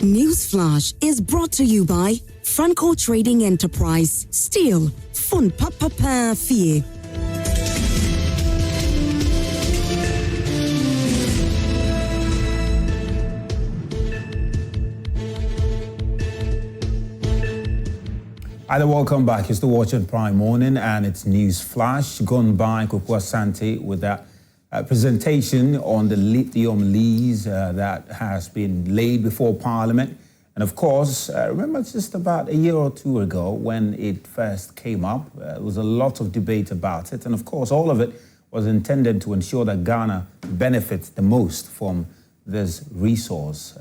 Newsflash is brought to you by Franco Trading Enterprise. Still, fun papa fee. Hi there, welcome back. You're still watching Prime Morning and it's News Flash. Gone by Kukwa Sante with that presentation on the lithium lease that has been laid before Parliament. And of course, remember just about a year or two ago when it first came up, there was a lot of debate about it. And of course, all of it was intended to ensure that Ghana benefits the most from this resource,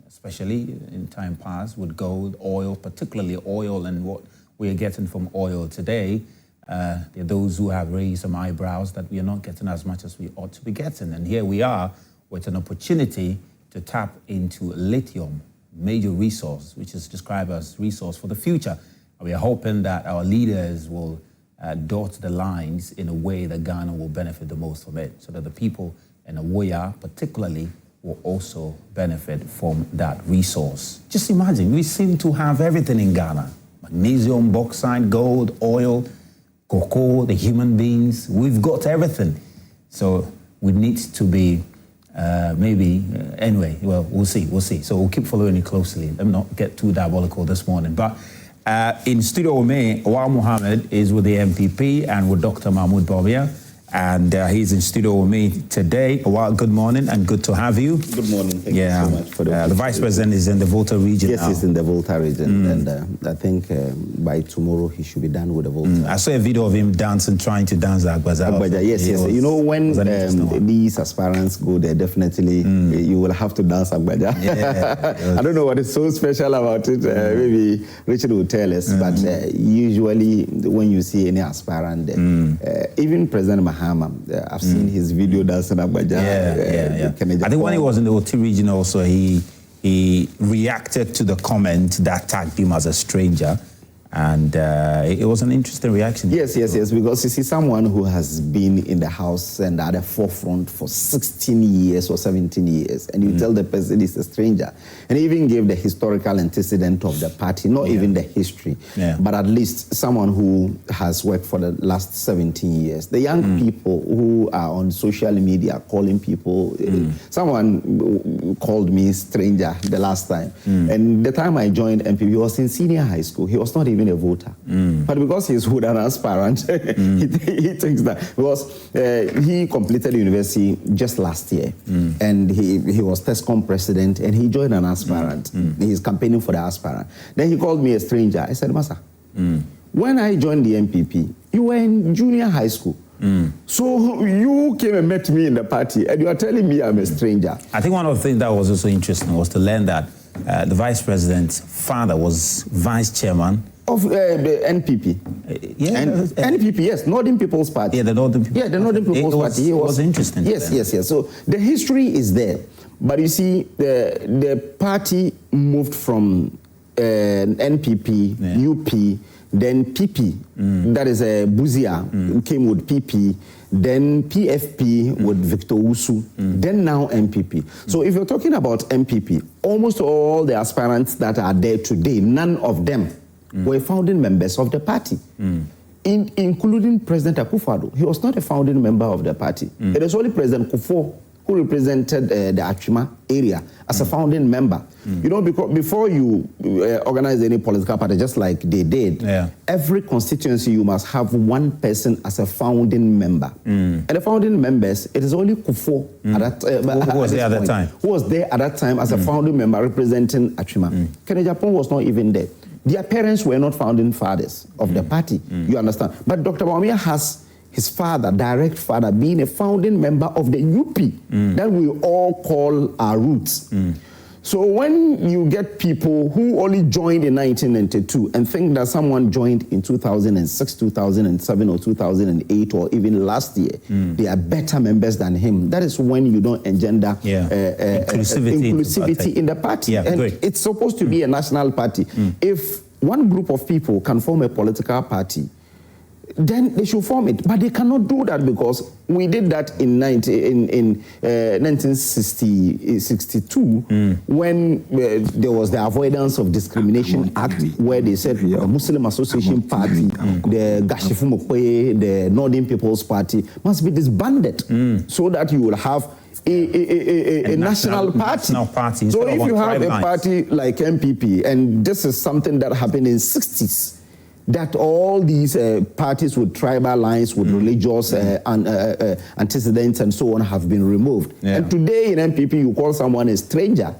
especially in time past with gold, oil, particularly oil, and what we are getting from oil today. There are those who have raised some eyebrows that we are not getting as much as we ought to be getting. And here we are with an opportunity to tap into lithium, major resource, which is described as resource for the future. And we are hoping that our leaders will dot the lines in a way that Ghana will benefit the most from it, so that the people in Awoya particularly will also benefit from that resource. Just imagine, we seem to have everything in Ghana. Magnesium, bauxite, gold, oil, cocoa, the human beings. We've got everything. So we need to be anyway, well, we'll see. So we'll keep following it closely. Let me not get too diabolical this morning. But in studio with me, Awal Mohammed is with the MPP and with Dr. Mahmoud Bobia. And he's in studio with me today. Well, good morning and good to have you. Good morning. Thank you so much for the Vice President is in the Volta region. Yes, now. He's in the Volta region. And I think by tomorrow he should be done with the Volta. I saw a video of him dancing, trying to dance the Agbaja. Yes. You know, when these aspirants go there, definitely you will have to dance Agbaja. Yeah, I don't know what is so special about it. Maybe Richard will tell us. But usually when you see any aspirant there, even President Mahama, I've seen his video dancing Agbaja. I think when he was in the OT region also, he reacted to the comment that tagged him as a stranger. And it was an interesting reaction. Yes, because you see someone who has been in the house and at the forefront for 16 years or 17 years, and you tell the person he's a stranger. And he even gave the historical antecedent of the party, not even the history, but at least someone who has worked for the last 17 years. The young people who are on social media calling people, someone called me stranger the last time. And the time I joined MPP, he was in senior high school. He was not even a voter. But because he's good and transparent, he thinks that. Because he completed university just last year. And he was TESCOM president and he joined an aspirant. He's campaigning for the aspirant. Then he called me a stranger. I said, Masa, when I joined the MPP, you were in junior high school. So you came and met me in the party and you are telling me I'm a stranger. I think one of the things that was also interesting was to learn that the vice president's father was vice chairman of the NPP. NPP, yes, Northern People's Party. Yeah, the Northern People's Party. Yeah, the Northern People's Party. It was interesting. Yes. So the history is there. But you see, the party moved from NPP, UP, then PP, that is Buzia, came with PP, then PFP with Victor Usu, then now MPP. So if you're talking about MPP, almost all the aspirants that are there today, none of them were founding members of the party, including President Akufo-Addo. He was not a founding member of the party. It is only President Kufuor who represented the Achima area as a founding member. You know, because before you organize any political party, just like they did, every constituency you must have one person as a founding member. And the founding members, it is only Kufuor at that, who was there at that time. Who was there at that time as a founding member representing Achima. Kennedy Japan was not even there. Their parents were not founding fathers of the party, you understand. But Dr. Bawumia has his father, direct father, being a founding member of the UP that we all call our roots. So when you get people who only joined in 1992 and think that someone joined in 2006, 2007, or 2008, or even last year, they are better members than him, that is when you don't engender inclusivity in the party. And it's supposed to be a national party. If one group of people can form a political party, then they should form it. But they cannot do that because we did that in 1962 when there was the Avoidance of Discrimination Act, where they said the Muslim Association Party, the Gashifu Mokoye, the Northern People's Party must be disbanded so that you will have a national party. So if you have a party like MPP, and this is something that happened in 60s, that all these parties with tribal lines, with religious antecedents and so on have been removed. And today in MPP, you call someone a stranger,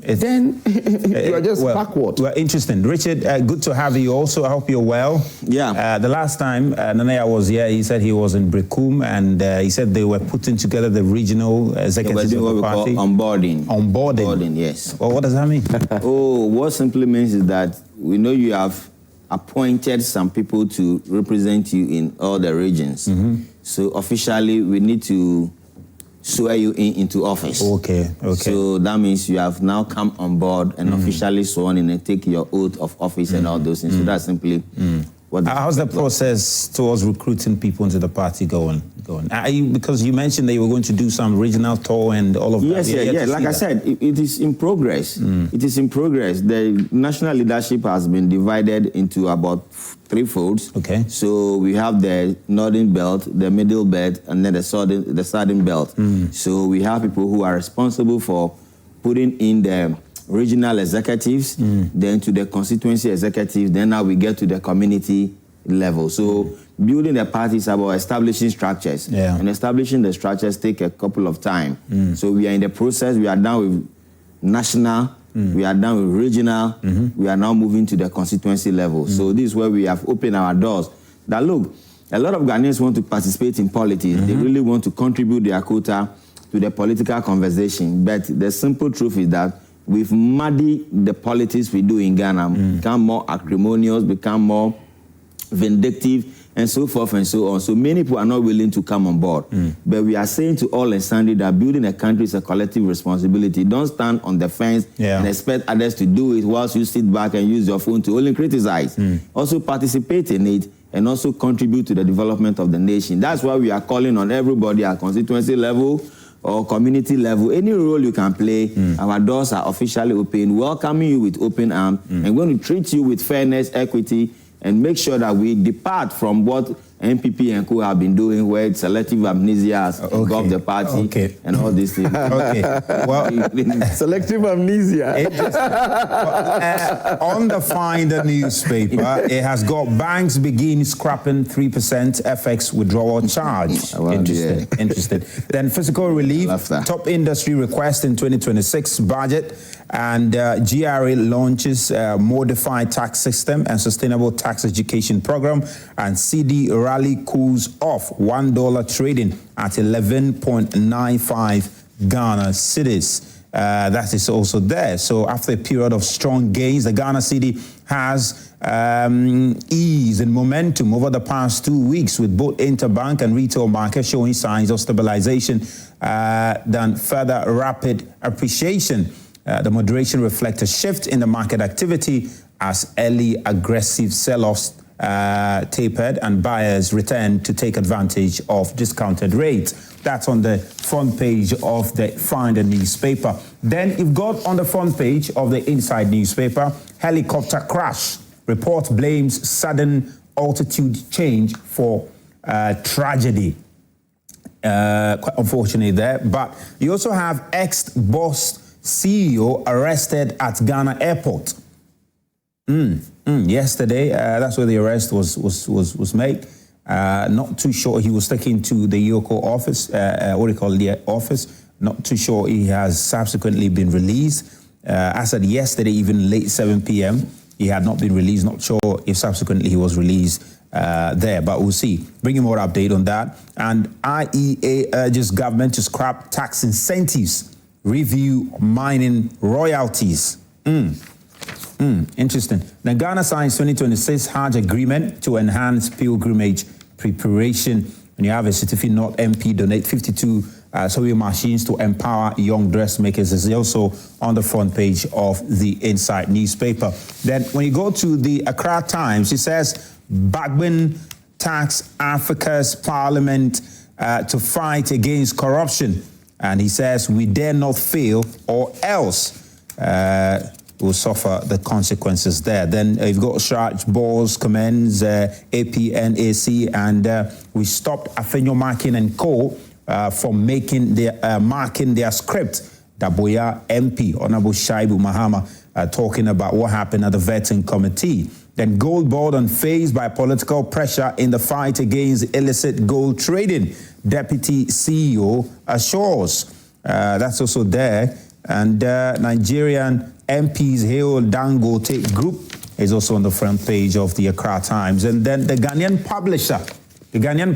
then you are just backward. Well, interesting. Richard, good to have you also. I hope you're well. Yeah. The last time Nanaya was here, he said he was in Brekum, and he said they were putting together the regional executives of the party. Onboarding. Onboarding, yes. Well, what does that mean? What simply means is that we know you have appointed some people to represent you in all the regions. So officially, we need to swear you into office. Okay. So that means you have now come on board and officially sworn in and take your oath of office and all those things. So that's simply what. How's the process towards recruiting people into the party going? Because you mentioned that you were going to do some regional tour and all of that. Yes. Like I said, it is in progress. It is in progress. The national leadership has been divided into about 3 folds. Okay. So we have the northern belt, the middle belt, and then the southern belt. So we have people who are responsible for putting in the regional executives, then to the constituency executives, then now we get to the community level. So building a party is about establishing structures. And establishing the structures take a couple of time. So we are in the process. We are done with national, we are done with regional, we are now moving to the constituency level. So this is where we have opened our doors. That look, a lot of Ghanaians want to participate in politics. They really want to contribute their quota to the political conversation. But the simple truth is that we've muddied the politics we do in Ghana, become more acrimonious, become more vindictive, and so forth and so on. So many people are not willing to come on board. But we are saying to all and sundry that building a country is a collective responsibility. Don't stand on the fence and expect others to do it whilst you sit back and use your phone to only criticize. Also participate in it and also contribute to the development of the nation. That's why we are calling on everybody at constituency level or community level. Any role you can play, our doors are officially open, welcoming you with open arms, and going to treat you with fairness, equity, and make sure that we depart from what MPP and co have been doing, where selective amnesia has engulfed the party and all these things. Well, selective amnesia. On the Finder newspaper, it has got banks begin scrapping 3% FX withdrawal charge. Interesting. Then fiscal relief, top industry request in 2026 budget, and GRA launches modified tax system and sustainable tax education program, and CD rally cools off $1 trading at 11.95 Ghana cedis. That is also there. So after a period of strong gains, the Ghana cedi has ease and momentum over the past 2 weeks, with both interbank and retail markets showing signs of stabilization than further rapid appreciation. The moderation reflects a shift in the market activity as early aggressive sell-offs tapered and buyers returned to take advantage of discounted rates. That's on the front page of the Finder newspaper. Then you've got on the front page of the Inside newspaper, helicopter crash. Report blames sudden altitude change for tragedy. Quite unfortunately there. But you also have ex-boss CEO arrested at Ghana airport. Yesterday, that's where the arrest was made. Not too sure he was taken to the Yoko office, the office. Not too sure he has subsequently been released. As said yesterday, even late 7 p.m., he had not been released. Not sure if subsequently he was released there, but we'll see. Bring you more update on that. And IEA urges government to scrap tax incentives, review mining royalties. Interesting. The Ghana signs 2026 Hajj agreement to enhance pilgrimage preparation. And you have a certificate not MP donate 52 sewing machines to empower young dressmakers. This is also on the front page of the Inside newspaper. Then when you go to the Accra Times, it says Godwin tax Africa's parliament to fight against corruption. And he says, we dare not fail or else we'll suffer the consequences there. Then you've got Shraj Balls commends APNAC, and we stopped Afenyo Marking and Co. From marking their script. Daboya MP, Honorable Shaibu Mahama, talking about what happened at the vetting committee. Then gold board unfazed by political pressure in the fight against illicit gold trading. Deputy CEO assures. That's also there. And Nigerian MPs hail Dangote Group is also on the front page of the Accra Times. And then the Ghanaian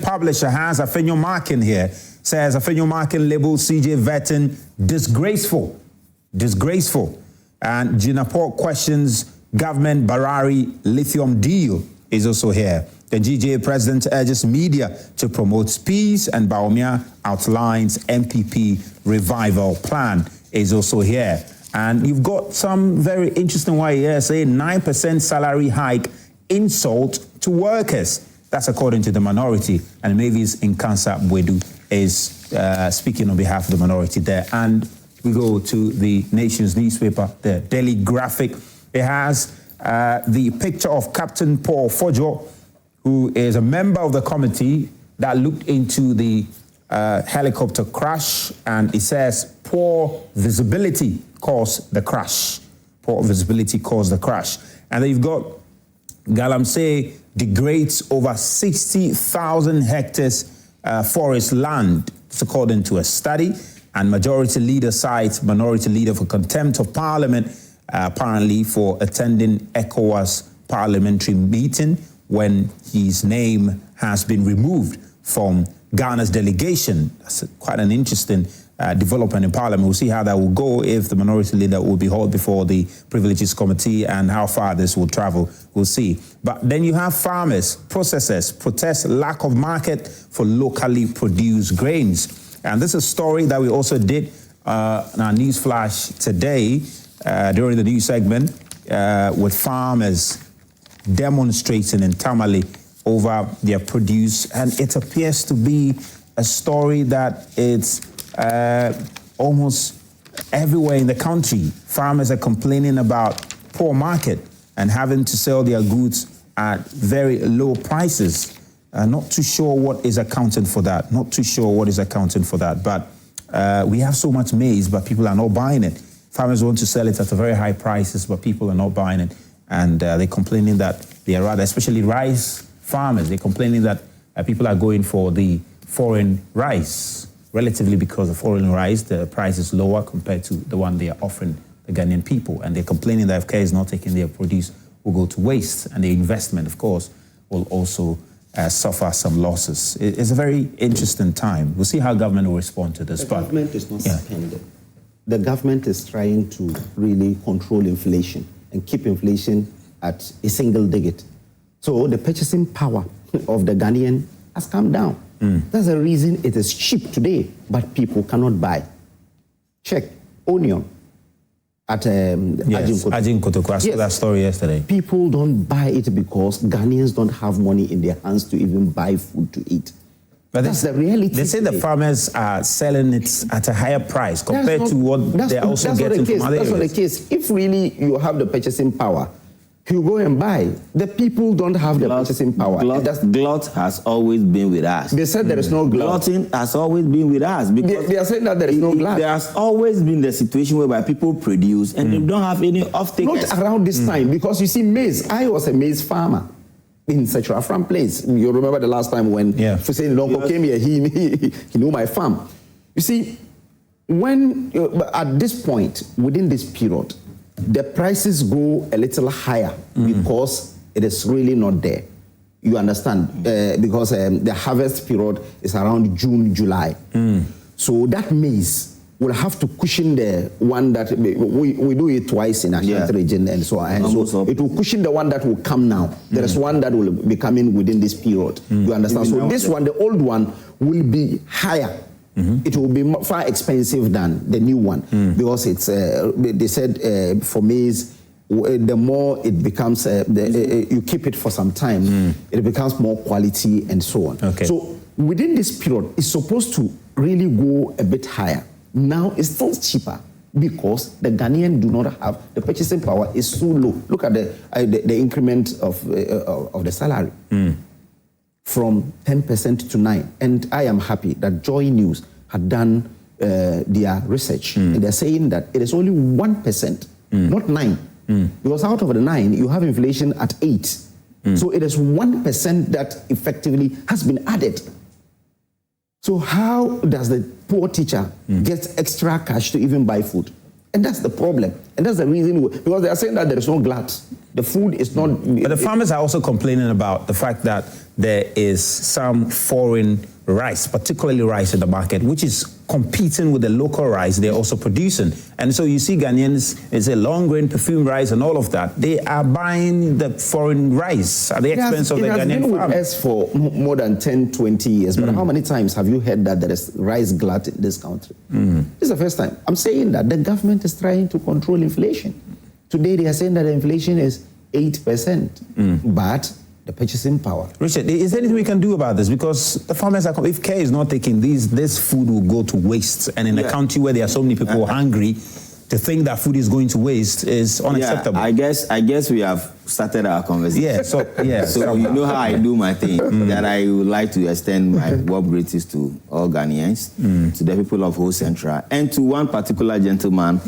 publisher has Afenyo Marking here. Says Afenyo Marking labels CJ vetting disgraceful. And Jinaport questions government Barari lithium deal is also here. The GJ president urges media to promote peace, and Baumia outlines MPP revival plan is also here. And you've got some very interesting one here saying 9% salary hike insult to workers. That's according to the minority. And Mavis Nkansa Bwedu is speaking on behalf of the minority there. And we go to the Nation's newspaper, the Daily Graphic. It has the picture of Captain Paul Fojo, who is a member of the committee that looked into the helicopter crash. And it says poor visibility caused the crash. Poor visibility caused the crash. And then you've got Galamsey degrades over 60,000 hectares forest land. It's according to a study. And majority leader cites minority leader for contempt of parliament, apparently for attending ECOWAS parliamentary meeting when his name has been removed from Ghana's delegation. That's quite an interesting development in parliament. We'll see how that will go, if the minority leader will be hauled before the privileges committee, and how far this will travel. We'll see. But then you have farmers, processors protest lack of market for locally produced grains. And this is a story that we also did in our news flash today during the news segment with farmers demonstrating in Tamale over their produce. And it appears to be a story that it's almost everywhere in the country. Farmers are complaining about poor market and having to sell their goods at very low prices. Not too sure what is accounting for that. But we have so much maize, but people are not buying it. Farmers want to sell it at a very high prices, but people are not buying it. And they're complaining that they are rather, especially rice farmers, they're complaining that people are going for the foreign rice, relatively, because the foreign rice, the price is lower compared to the one they are offering the Ghanaian people. And they're complaining that if care is not taken, their produce will go to waste. And the investment, of course, will also suffer some losses. It's a very interesting time. We'll see how government will respond to this. The government is not spending. The government is trying to really control inflation and keep inflation at a single digit. So the purchasing power of the Ghanaian has come down. That's the reason it is cheap today, but people cannot buy. Check onion at Ajin Kotoko. I saw that story yesterday. People don't buy it because Ghanaians don't have money in their hands to even buy food to eat. But that's the reality. They say the farmers are selling it at a higher price compared to what they're also getting from other areas. That's not the case. If really you have the purchasing power, you go and buy. The people don't have the purchasing power. Glut has always been with us. They said there is no glut. Glutting has always been with us. Because they are saying that there is no glut. There has always been the situation whereby people produce and they don't have any off-takers. Not around this time, because you see maize. I was a maize farmer in Setra Farm Place. You remember the last time when Hussein Lonko came here, he knew my farm. You see, when at this point, within this period, the prices go a little higher because it is really not there. You understand? Because the harvest period is around June, July. So that maize will have to cushion the one that we do it twice in Ashanti region and so on. And so it will cushion the one that will come now. There is one that will be coming within this period. You understand? So this one, the old one, will be higher. It will be far expensive than the new one because it's. They said for maize, the more it becomes, you keep it for some time, it becomes more quality and so on. Okay. So within this period, it's supposed to really go a bit higher. Now it's still cheaper because the Ghanaian do not have, the purchasing power is so low. Look at the increment of the salary from 10% to 9%. And I am happy that Joy News had done their research. And they're saying that it is only 1%, not 9%. Because out of the 9%, you have inflation at 8%. So it is 1% that effectively has been added. So how does the poor teacher get extra cash to even buy food? And that's the problem. And that's the reason, because they are saying that there is no glut. The food is not... But the farmers are also complaining about the fact that there is some foreign rice, particularly rice in the market, which is competing with the local rice they're also producing. And so you see Ghanaians, it's a long-grain perfume rice and all of that. They are buying the foreign rice at the expense of the Ghanaian farmer. It has been with us for more than 10, 20 years. But how many times have you heard that there is rice glut in this country? This is the first time. I'm saying that the government is trying to control inflation. Today they are saying that the inflation is 8%. But the purchasing power. Richard, is there anything we can do about this? Because the farmers are, if care is not taken, this food will go to waste. And in a country where there are so many people hungry, to think that food is going to waste is unacceptable. Yeah, I guess we have started our conversation. So you know how I do my thing, that I would like to extend my warm greetings to all Ghanaians, to the people of Whole Central, and to one particular gentleman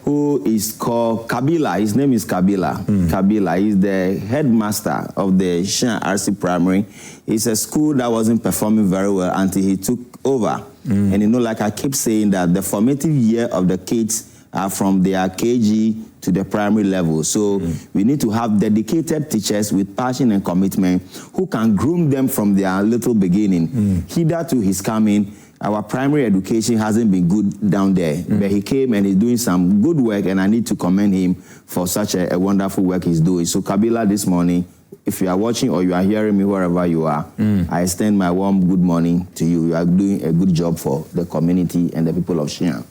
who is called Kabila. His name is Kabila. Kabila is the headmaster of the Shan RC Primary. It's a school that wasn't performing very well until he took over. And you know, like I keep saying, that the formative year of the kids are from their KG to the primary level. So we need to have dedicated teachers with passion and commitment who can groom them from their little beginning. Hitherto he's coming. Our primary education hasn't been good down there, but he came and he's doing some good work, and I need to commend him for such a wonderful work he's doing. So Kabila, this morning, if you are watching or you are hearing me wherever you are, I extend my warm good morning to you. You are doing a good job for the community and the people of Shian.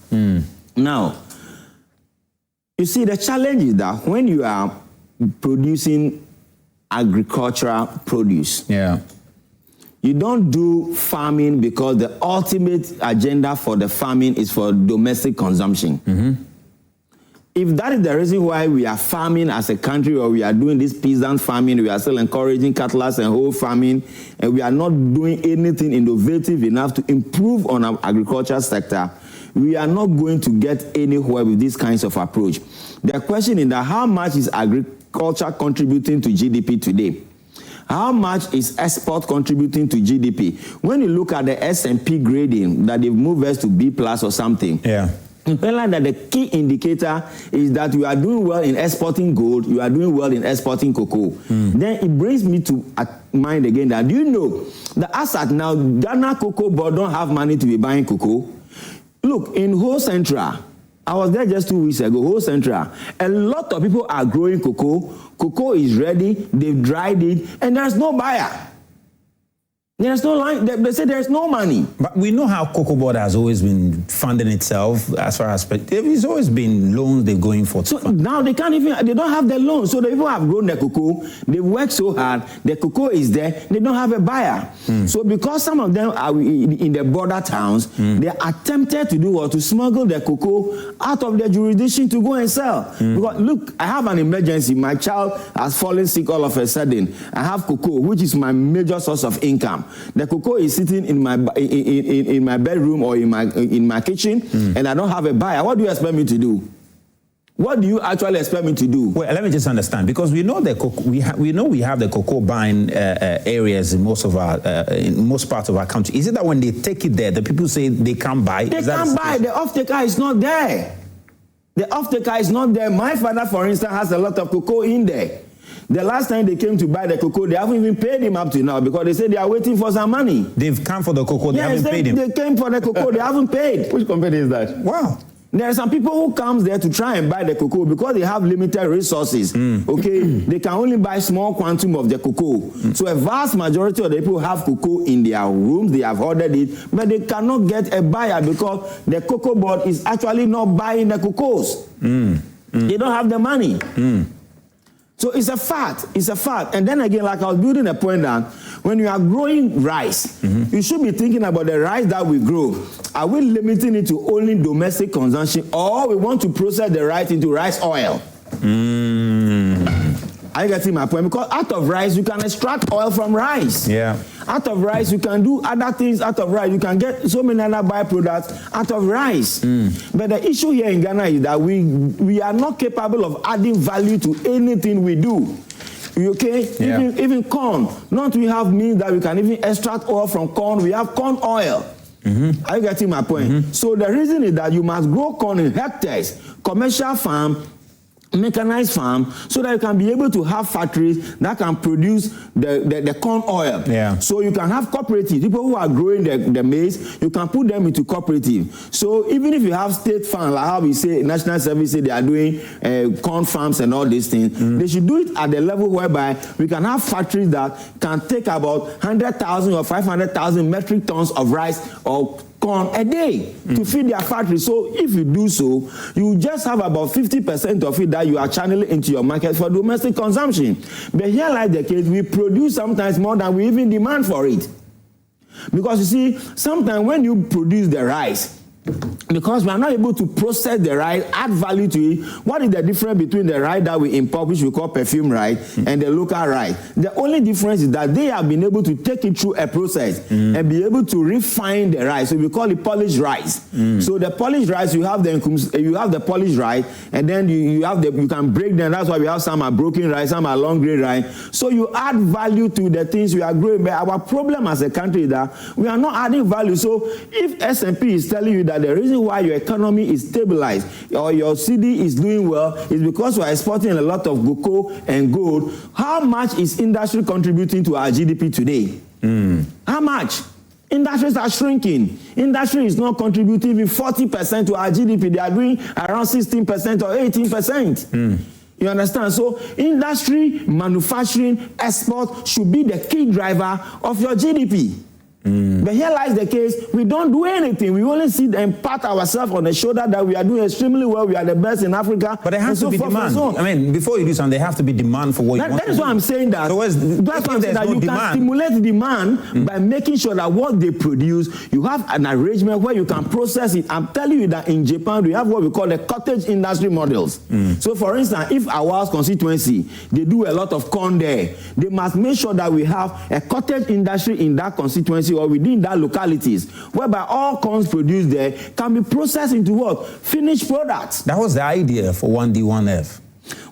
Now, you see, the challenge is that when you are producing agricultural produce, you don't do farming because the ultimate agenda for the farming is for domestic consumption. If that is the reason why we are farming as a country, or we are doing this peasant farming, we are still encouraging cattle and whole farming, and we are not doing anything innovative enough to improve on our agriculture sector, we are not going to get anywhere with these kinds of approach. The question is that how much is agriculture contributing to GDP today? How much is export contributing to GDP? When you look at the S&P grading, that they've moved us to B+ or something, that the key indicator is that you are doing well in exporting gold, you are doing well in exporting cocoa. Then it brings me to mind again that, do you know that as at now, Ghana Cocoa Board don't have money to be buying cocoa? Look, in Whole Central, I was there just 2 weeks ago, Whole Central, a lot of people are growing cocoa. Cocoa is ready, they've dried it, and there's no buyer. There's no line. They say there's no money. But we know how Cocoa Board has always been funding itself as far as there's always been loans they're going for. So now they can't even, they don't have the loan. So the people have grown the cocoa, they work so hard, the cocoa is there, they don't have a buyer. So because some of them are in the border towns, they attempted to do what? To smuggle the cocoa out of their jurisdiction to go and sell. Because look, I have an emergency. My child has fallen sick all of a sudden. I have cocoa, which is my major source of income. The cocoa is sitting in my bedroom or in my kitchen, and I don't have a buyer. What do you expect me to do? What do you actually expect me to do? Well, let me just understand, because we know that we have the cocoa buying areas in most parts of our country. Is it that when they take it there, the people say they can't buy? They can't buy. The off-taker is not there. The off-taker is not there. My father, for instance, has a lot of cocoa in there. The last time they came to buy the cocoa, they haven't even paid him up to now, because they say they are waiting for some money. They've come for the cocoa, they haven't paid him. They came for the cocoa, they haven't paid. Which company is that? Wow. There are some people who come there to try and buy the cocoa because they have limited resources. Okay, they can only buy small quantum of the cocoa. So a vast majority of the people have cocoa in their rooms, they have ordered it, but they cannot get a buyer because the Cocoa Board is actually not buying the cocoas. They don't have the money. So it's a fact. It's a fact. And then again, like I was building a point that when you are growing rice, you should be thinking about the rice that we grow. Are we limiting it to only domestic consumption, or we want to process the rice into rice oil? Are you getting my point? Because out of rice, you can extract oil from rice. Yeah. Out of rice, you can do other things out of rice. You can get so many other byproducts out of rice. But the issue here in Ghana is that we are not capable of adding value to anything we do. Okay? Yeah. Even corn. Not we have means that we can even extract oil from corn. We have corn oil. Are you getting my point? So the reason is that you must grow corn in hectares, commercial farm, mechanized farm, so that you can be able to have factories that can produce the corn oil. Yeah. So you can have cooperatives, people who are growing the maize, you can put them into cooperative. So even if you have state farms, like how we say National Service say they are doing corn farms and all these things, they should do it at the level whereby we can have factories that can take about 100,000 or 500,000 metric tons of rice or corn a day to feed their factory. So if you do so, you just have about 50% of it that you are channeling into your market for domestic consumption. But here like the case, we produce sometimes more than we even demand for it. Because you see, sometimes when you produce the rice, because we are not able to process the rice, add value to it, what is the difference between the rice that we import, which we call perfume rice, and the local rice? The only difference is that they have been able to take it through a process and be able to refine the rice. So we call it polished rice. So the polished rice, you have the polished rice, and then you can break them. That's why we have some are broken rice, some are long grain rice. So you add value to the things we are growing. But our problem as a country is that we are not adding value. So if S&P is telling you that the reason why your economy is stabilized or your CD is doing well is because we are exporting a lot of cocoa and gold, how much is industry contributing to our GDP today? How much? Industries are shrinking. Industry is not contributing even 40% to our GDP. They are doing around 16% or 18%. You understand? So industry, manufacturing, export should be the key driver of your GDP. But here lies the case, we don't do anything. We only sit and pat ourselves on the shoulder that we are doing extremely well, we are the best in Africa. But there has to be demand. I mean, before you do something, there have to be demand for what you want. That is why I'm saying that. So that's why I'm saying that you can stimulate demand by making sure that what they produce, you have an arrangement where you can process it. I'm telling you that in Japan, we have what we call the cottage industry models. So for instance, if our constituency, they do a lot of corn there, they must make sure that we have a cottage industry in that constituency or within that localities, whereby all corns produced there can be processed into what? Finished products. That was the idea for 1D, 1F.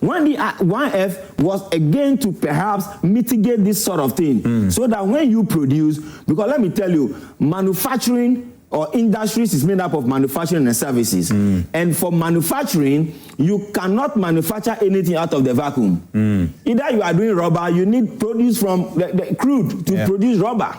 1F was again to perhaps mitigate this sort of thing, so that when you produce, because let me tell you, manufacturing or industries is made up of manufacturing and services. And for manufacturing, you cannot manufacture anything out of the vacuum. Either you are doing rubber, you need produce from the crude to produce rubber.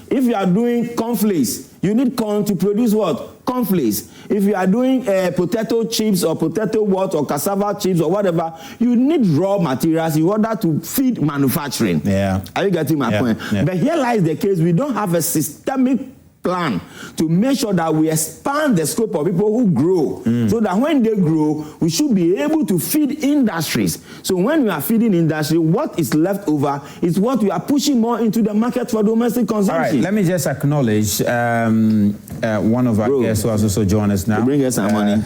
If you are doing cornflakes, you need corn to produce what? Cornflakes. If you are doing potato chips or potato what or cassava chips or whatever, you need raw materials in order to feed manufacturing. Are you getting my point? But here lies the case, we don't have a systemic plan to make sure that we expand the scope of people who grow, so that when they grow, we should be able to feed industries. So when we are feeding industry, what is left over is what we are pushing more into the market for domestic consumption. All right, let me just acknowledge one of our guests who has also joined us now. Bring us some money.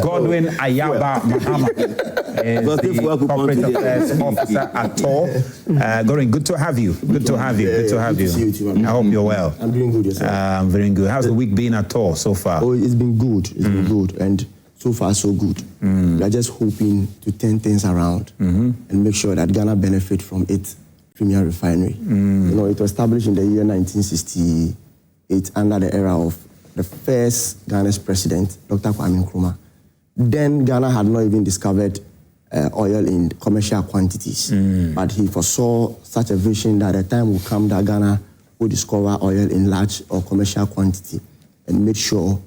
Godwin Ayaba Mahama is the Corporate Affairs Officer at TOR. Godwin, good to have you. Good to have you. Good to have you. I hope you're well. I'm doing good, yourself. Very good. How's the week been at TOR so far? Oh, it's been good. It's been good. And so far, so good. We are just hoping to turn things around and make sure that Ghana benefit from its premier refinery. You know, it was established in the year 1968 under the era of the first Ghana's president, Dr. Kwame Nkrumah. Then Ghana had not even discovered oil in commercial quantities. But he foresaw such a vision that a time will come that Ghana will discover oil in large or commercial quantity, and made sure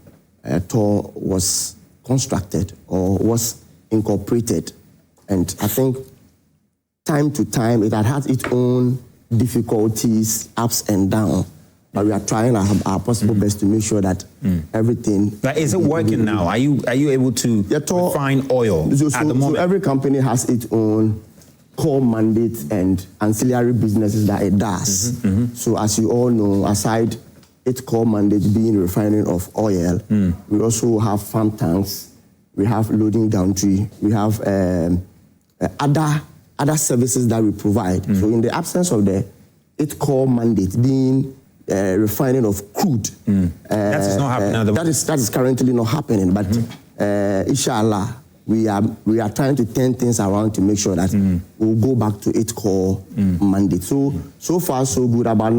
TOR was constructed or was incorporated. And I think time to time it had its own difficulties, ups and downs. but we are trying our possible best to make sure that everything. But is it working now? Are you able to refine oil at the moment? So every company has its own core mandates and ancillary businesses that it does. So as you all know, aside its core mandate being refining of oil, we also have farm tanks, we have loading gantry, we have other services that we provide. So in the absence of its core mandate being refining of crude, that is not happening at the moment. That is currently not happening, but inshallah, we are trying to turn things around to make sure that we'll go back to its core mandate. So far so good. About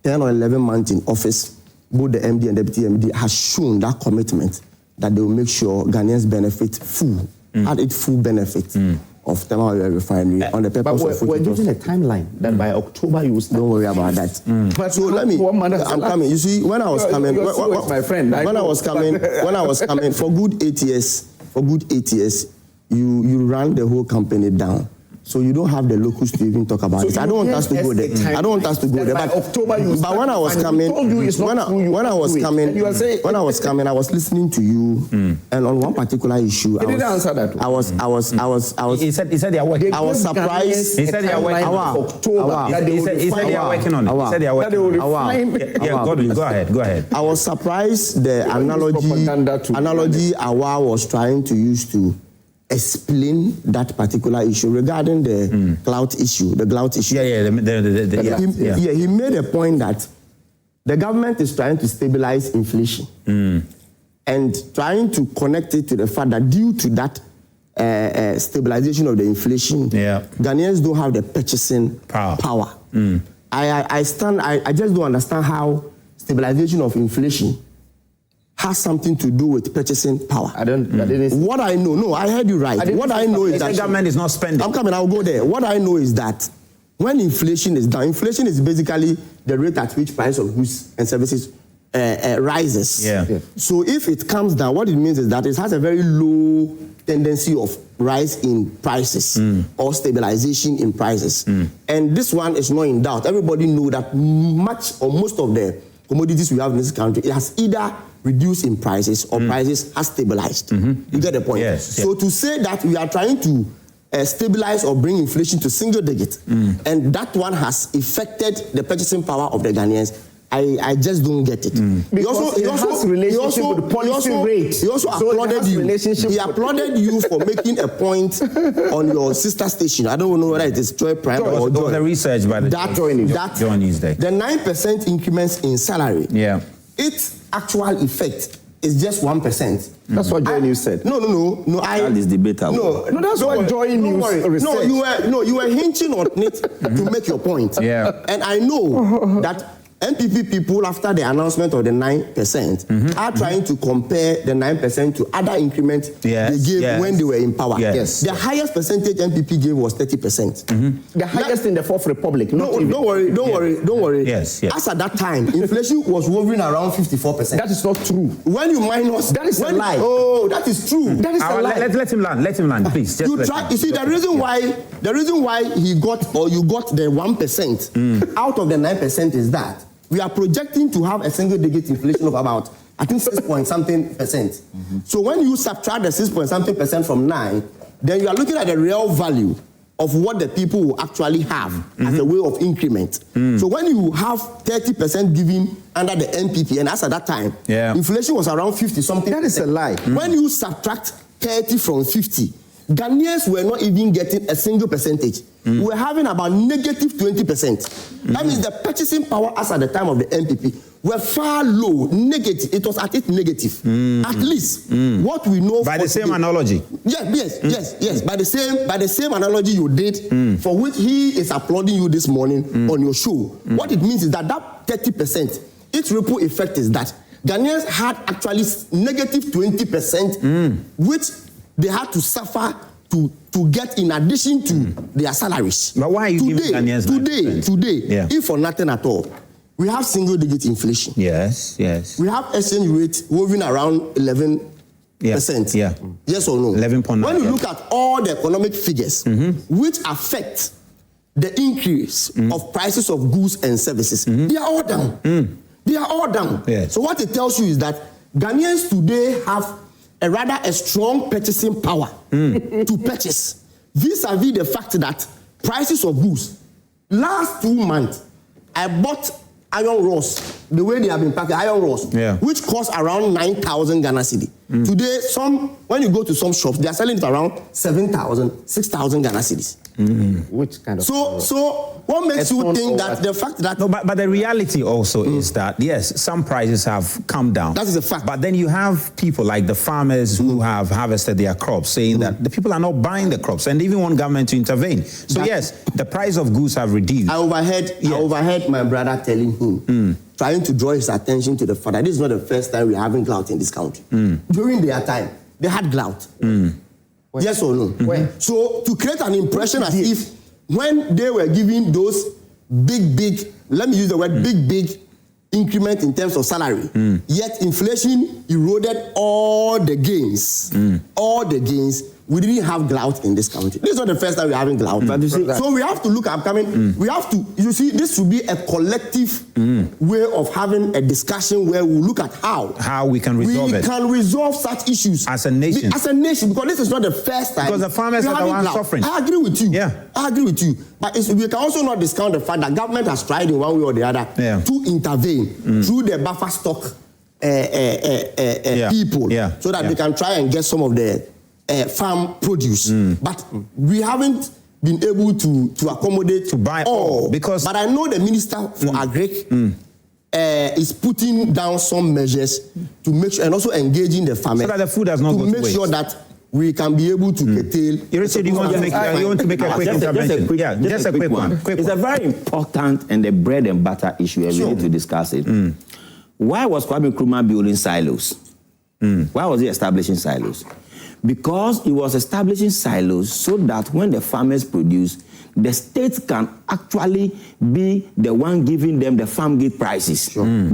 10 or 11 months in office, both the MD and Deputy MD has shown that commitment that they will make sure Ghanaians benefit full benefit of thermal oil refinery on the purpose of. We're giving a timeline that by October you will start. Don't worry about that. But so let me. I'm coming. You see, when I was coming, my friend. When I was coming for good 8 years, you ran the whole company down. So you don't have the locals to even talk about it. I don't want us to go there. I don't want us to go there. But October but when I was coming, when I was coming, I was listening to you, and on one particular issue, he didn't answer that. I was. He said they are working. I was surprised. He said they are working on it. October. He said they are working on it. He said they are working on it. Yeah, Godwin, go ahead. I was surprised the analogy Awa was trying to use to explain that particular issue regarding the clout issue, the clout issue. He made a point that the government is trying to stabilize inflation and trying to connect it to the fact that due to that stabilization of the inflation, Ghanaians don't have the purchasing power. I just don't understand how stabilization of inflation has something to do with purchasing power. What I know, no, I heard you right. What I know is that the government is not spending. I'm coming, I'll go there. What I know is that when inflation is down, inflation is basically the rate at which price of goods and services rises. So if it comes down, what it means is that it has a very low tendency of rise in prices or stabilization in prices. And this one is not in doubt. Everybody knows that much or most of the commodities we have in this country, it has either reduced in prices or prices has stabilized. You get the point? So to say that we are trying to stabilize or bring inflation to single digit, and that one has affected the purchasing power of the Ghanaians, I just don't get it. He also applauded you. He applauded you for making a point on your sister station. I don't know whether it is Joy Prime or Joy. The research by the Joy Newsday. The 9% increments in salary. Its actual effect is just 1%. That's what Joy News said. No. That is debatable. No, that's what Joy News research. You were hinting on it to make your point. And I know that NPP people, after the announcement of the 9%, are trying to compare the 9% to other increments they gave when they were in power. The highest percentage NPP gave was 30%. The highest in the Fourth Republic. Don't worry. As at that time, inflation was hovering around 54%. That is not true. When you minus, that is a lie. Oh, that is true. That is a lie. Let him land, please. You see, the reason why you got the 1% out of the 9% is that we are projecting to have a single-digit inflation of about, I think, 6-point-something%. So when you subtract the 6-point-something% from 9, then you are looking at the real value of what the people will actually have as a way of increment. So when you have 30% given under the NPP, and as at that time, inflation was around 50-something. That is a lie. When you subtract 30 from 50, Ghanaians were not even getting a single percentage. We were having about negative 20%. That means the purchasing power as at the time of the NPP were far low, negative. It was at its negative. At least what we know by the same analogy. Yes. By the same analogy you did, for which he is applauding you this morning on your show. What it means is that 30%, its ripple effect is that Ghanaians had actually negative 20%, which they had to suffer to get in addition to their salaries. But why are you giving Ghanaians today, if for nothing at all, we have single-digit inflation. Yes. We have exchange rate moving around 11%. Yes or no? 11.9. When you look at all the economic figures which affect the increase of prices of goods and services, they are all down. They are all down. Yeah. So what it tells you is that Ghanaians today have a strong purchasing power to purchase, vis-a-vis the fact that prices of goods. Last 2 months, I bought iron rods, the way they have been packed, iron rods, which cost around 9,000 Ghana cedi. Today, when you go to some shops, they are selling it around 7,000, 6,000 Ghana cedis. Which kind of... So what makes you think that the fact that... No, but the reality also is that, yes, some prices have come down. That is a fact. But then you have people like the farmers who have harvested their crops saying that the people are not buying the crops and they even want government to intervene. So yes, the price of goods have reduced. I overheard my brother telling him, trying to draw his attention to the fact that this is not the first time we're having drought in this country. During their time, they had drought. Yes or no? So to create an impression as if when they were giving those big, let me use the word big increment in terms of salary, yet inflation eroded all the gains. All the gains. We didn't have drought in this country. This is not the first time we're having drought. So we have to look upcoming. We have to, you see, this should be a collective way of having a discussion where we look at how we can resolve it. We can resolve such issues as a nation. As a nation, because this is not the first time. Because the farmers are the ones suffering. I agree with you. Yeah. I agree with you. But we can also not discount the fact that government has tried in one way or the other to intervene through the buffer stock people so that they can try and get some of the farm produce, but we haven't been able to accommodate to buy all because. But I know the Minister for Agric is putting down some measures to make sure and also engaging the farmers so that the food does not go to waste. To make sure that we can be able to curtail. You want to make a quick intervention? Just a quick one. It's a very important and the bread and butter issue, and we need to discuss it. Why was Kwame Nkrumah building silos? Why was he establishing silos? Because he was establishing silos so that when the farmers produce, the state can actually be the one giving them the farm gate prices,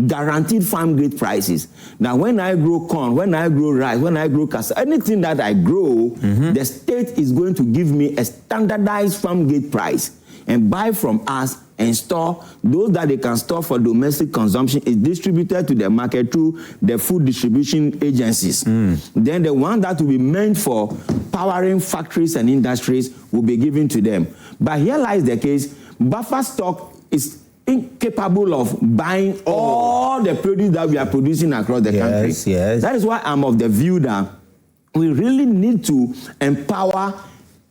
guaranteed farm gate prices. Now, when I grow corn, when I grow rice, when I grow cassava, anything that I grow, the state is going to give me a standardized farm gate price and buy from us and store. Those that they can store for domestic consumption is distributed to the market through the food distribution agencies. Then the one that will be meant for powering factories and industries will be given to them. But here lies the case, buffer stock is incapable of buying all the produce that we are producing across the country. That is why I'm of the view that we really need to empower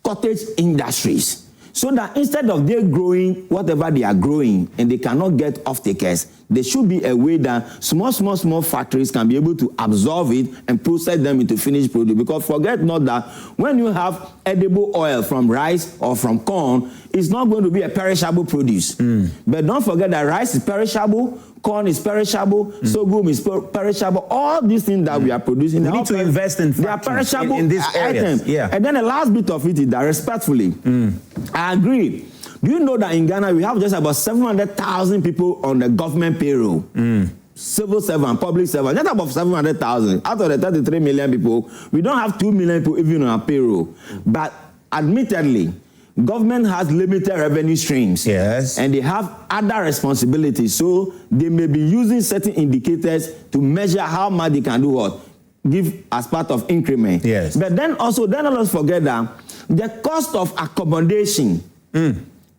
cottage industries, so that instead of they growing whatever they are growing and they cannot get off-takers, there should be a way that small factories can be able to absorb it and process them into finished product. Because forget not that when you have edible oil from rice or from corn, it's not going to be a perishable produce. But don't forget that rice is perishable, corn is perishable, sorghum is perishable. All these things that we are producing, we need to invest in factories in these areas. And then the last bit of it is that respectfully, I agree. Do you know that in Ghana we have just about 700,000 people on the government payroll? Civil servant, public servant, just about 700,000. Out of the 33 million people, we don't have 2 million people even on our payroll. But admittedly, government has limited revenue streams. And they have other responsibilities. So they may be using certain indicators to measure how much they can do what? Give as part of increment. But then also, don't let's forget that the cost of accommodation,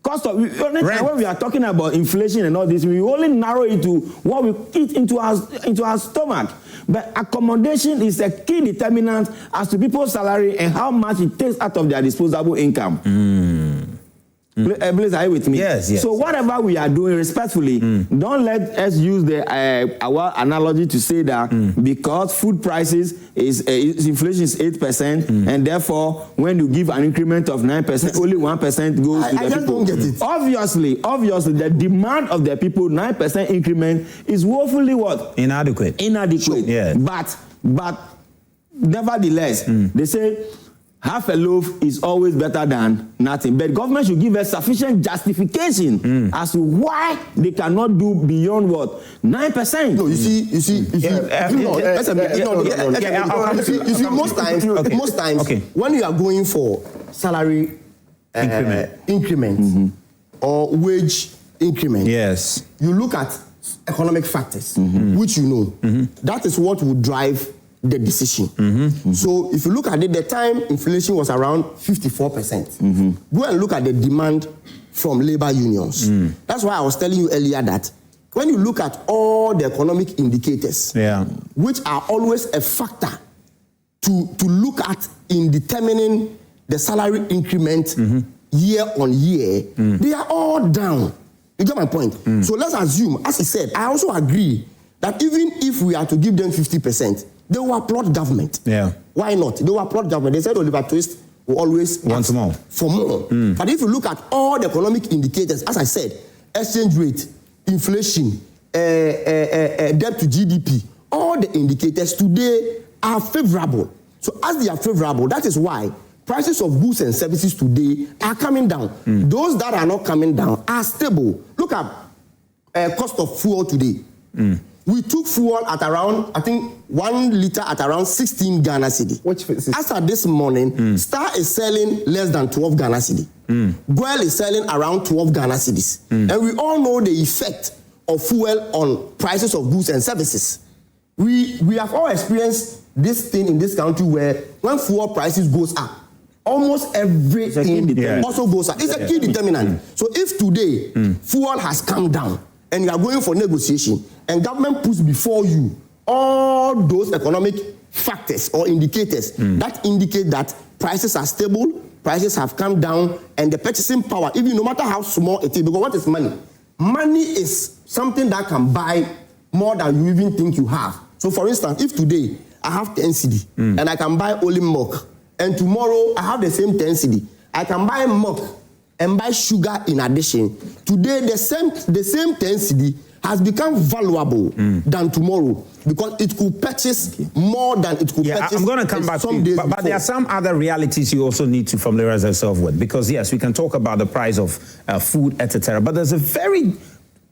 cost of when we are talking about inflation and all this, we only narrow it to what we eat into our stomach. But accommodation is a key determinant as to people's salary and how much it takes out of their disposable income. Please, are you with me? So whatever we are doing, respectfully, don't let us use our analogy to say that because food prices inflation is 8%, and therefore when you give an increment of 9%, only 1% goes to the people. I just don't get it. Obviously, the demand of the people, 9% increment is woefully what? Inadequate. But nevertheless, they say half a loaf is always better than nothing. But government should give us sufficient justification as to why they cannot do beyond what? 9%. No, you see, most times when you are going for salary increment, or wage increment, Yes. you look at economic factors, which you know, that is what will drive the decision. So if you look at it, the time inflation was around 54%. Go and look at the demand from labor unions. That's why I was telling you earlier that when you look at all the economic indicators, which are always a factor to look at in determining the salary increment year on year, they are all down. You get my point? So let's assume, as I said, I also agree that even if we are to give them 50%, they will applaud government. Why not? They will applaud government. They said Oliver Twist will always want more. For more. But if you look at all the economic indicators, as I said, exchange rate, inflation, debt to GDP, all the indicators today are favorable. So as they are favorable, that is why prices of goods and services today are coming down. Those that are not coming down are stable. Look at cost of fuel today. We took fuel at around, I think, 1 liter at around 16 Ghana cedi. As of this morning, Star is selling less than 12 Ghana cedi. Goel is selling around 12 Ghana cedis. And we all know the effect of fuel on prices of goods and services. We have all experienced this thing in this country where when fuel prices goes up, almost everything also goes up. It's a key determinant. So if today fuel has come down and you are going for negotiation and government puts before you all those economic factors or indicators that indicate that prices are stable, prices have come down, and the purchasing power, even no matter how small it is, because what is money? Money is something that can buy more than you even think you have. So for instance, if today I have 10 cedi and I can buy only milk, and tomorrow I have the same 10 cedi, I can buy milk and buy sugar in addition. Today the same 10 cedi has become valuable than tomorrow because it could purchase more than it could purchase. I'm going to come back to you, but there are some other realities you also need to familiarize yourself with, because yes, we can talk about the price of food, etc. But there's a very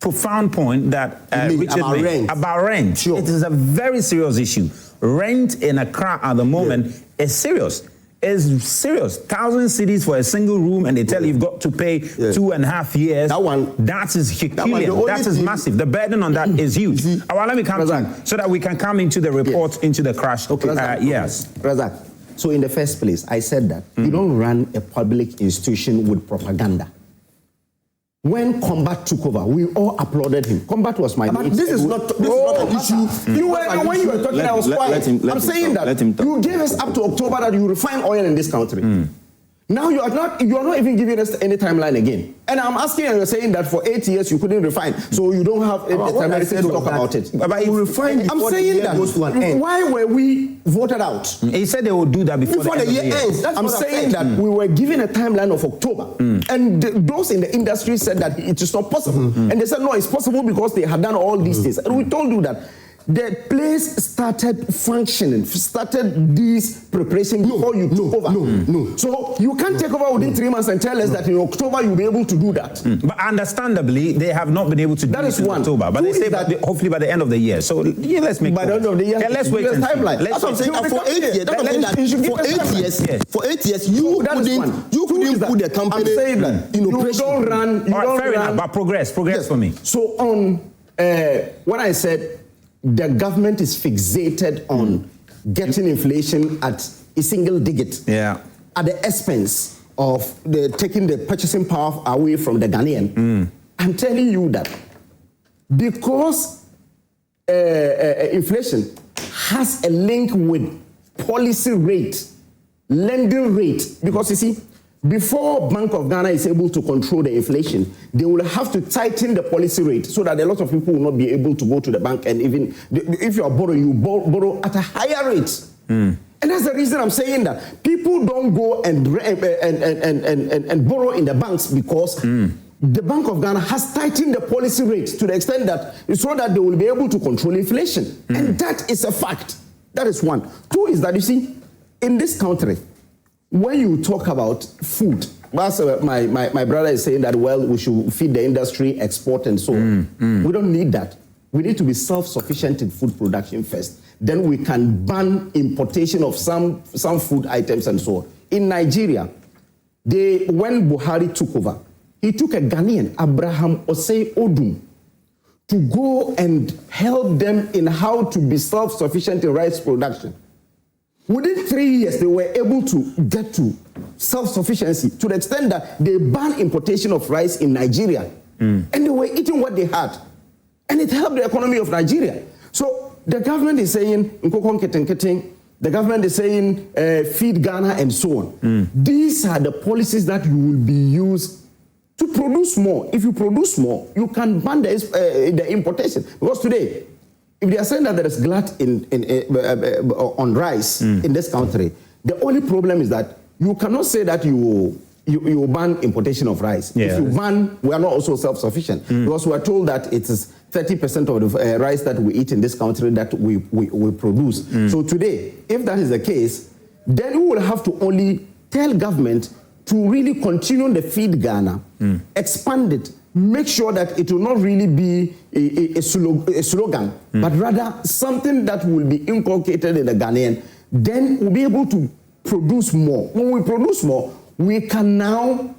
profound point that Richard made about rent. Sure. It is a very serious issue. Rent in Accra at the moment is serious. Is serious. 1,000 cedis for a single room, and they tell you you've got to pay 2.5 years. That is Herculean. That is massive. The burden on that is huge. Well, let me come to you so that we can come into the report, into the crash. Yes. Razak, so in the first place, I said that you don't run a public institution with propaganda. When Combat took over, we all applauded him. Combat was my But this is not an issue. When you were talking, I was quiet. I'm saying that you gave us up to October that you refine oil in this country. Now you are not even giving us any timeline again. And I'm asking, and you're saying that for 8 years you couldn't refine, so you don't have a timeline to talk about it. But you refine. I'm saying that. Goes to an end. Why were we voted out? He said they will do that before the year ends. I'm saying that we were given a timeline of October, and those in the industry said that it is not possible, and they said no, it's possible because they had done all these things, and we told you that. The place started functioning, started this preparation before you took over. No. So you can't take over within 3 months and tell us that in October you'll be able to do that. But understandably, they have not been able to do that in October. But they say that hopefully by the end of the year. So let's make by the end of the year. Let's wait and timeline. That's what I'm saying. For 8 years, you couldn't put the company in operation. You don't run. Fair enough. But progress for me. So on when I said, the government is fixated on getting inflation at a single digit at the expense of taking the purchasing power away from the Ghanaian. I'm telling you that because inflation has a link with policy rate, lending rate, because you see, before Bank of Ghana is able to control the inflation, they will have to tighten the policy rate so that a lot of people will not be able to go to the bank, and even if you are borrowing, you borrow at a higher rate. And that's the reason I'm saying that people don't go and borrow in the banks because the Bank of Ghana has tightened the policy rate to the extent that so that they will be able to control inflation. And that is a fact. That is one. Two is that, you see, in this country, when you talk about food, my brother is saying that, well, we should feed the industry, export, and so on. We don't need that. We need to be self-sufficient in food production first. Then we can ban importation of some food items and so on. In Nigeria, when Buhari took over, he took a Ghanaian, Abraham Osei Odum, to go and help them in how to be self-sufficient in rice production. Within 3 years, they were able to get to self-sufficiency to the extent that they banned importation of rice in Nigeria. And they were eating what they had. And it helped the economy of Nigeria. So the government is saying, the government is saying, feed Ghana and so on. These are the policies that you will be used to produce more. If you produce more, you can ban the importation. Because today, if they are saying that there is glut on rice in this country, the only problem is that you cannot say that you ban importation of rice. Yeah. If you ban, we are not also self-sufficient. Because we are told that it is 30% of the rice that we eat in this country that we produce. So today, if that is the case, then we will have to only tell government to really continue the feed Ghana, expand it, make sure that it will not really be a slogan, but rather something that will be inculcated in the Ghanaian. Then we'll be able to produce more. When we produce more, we can now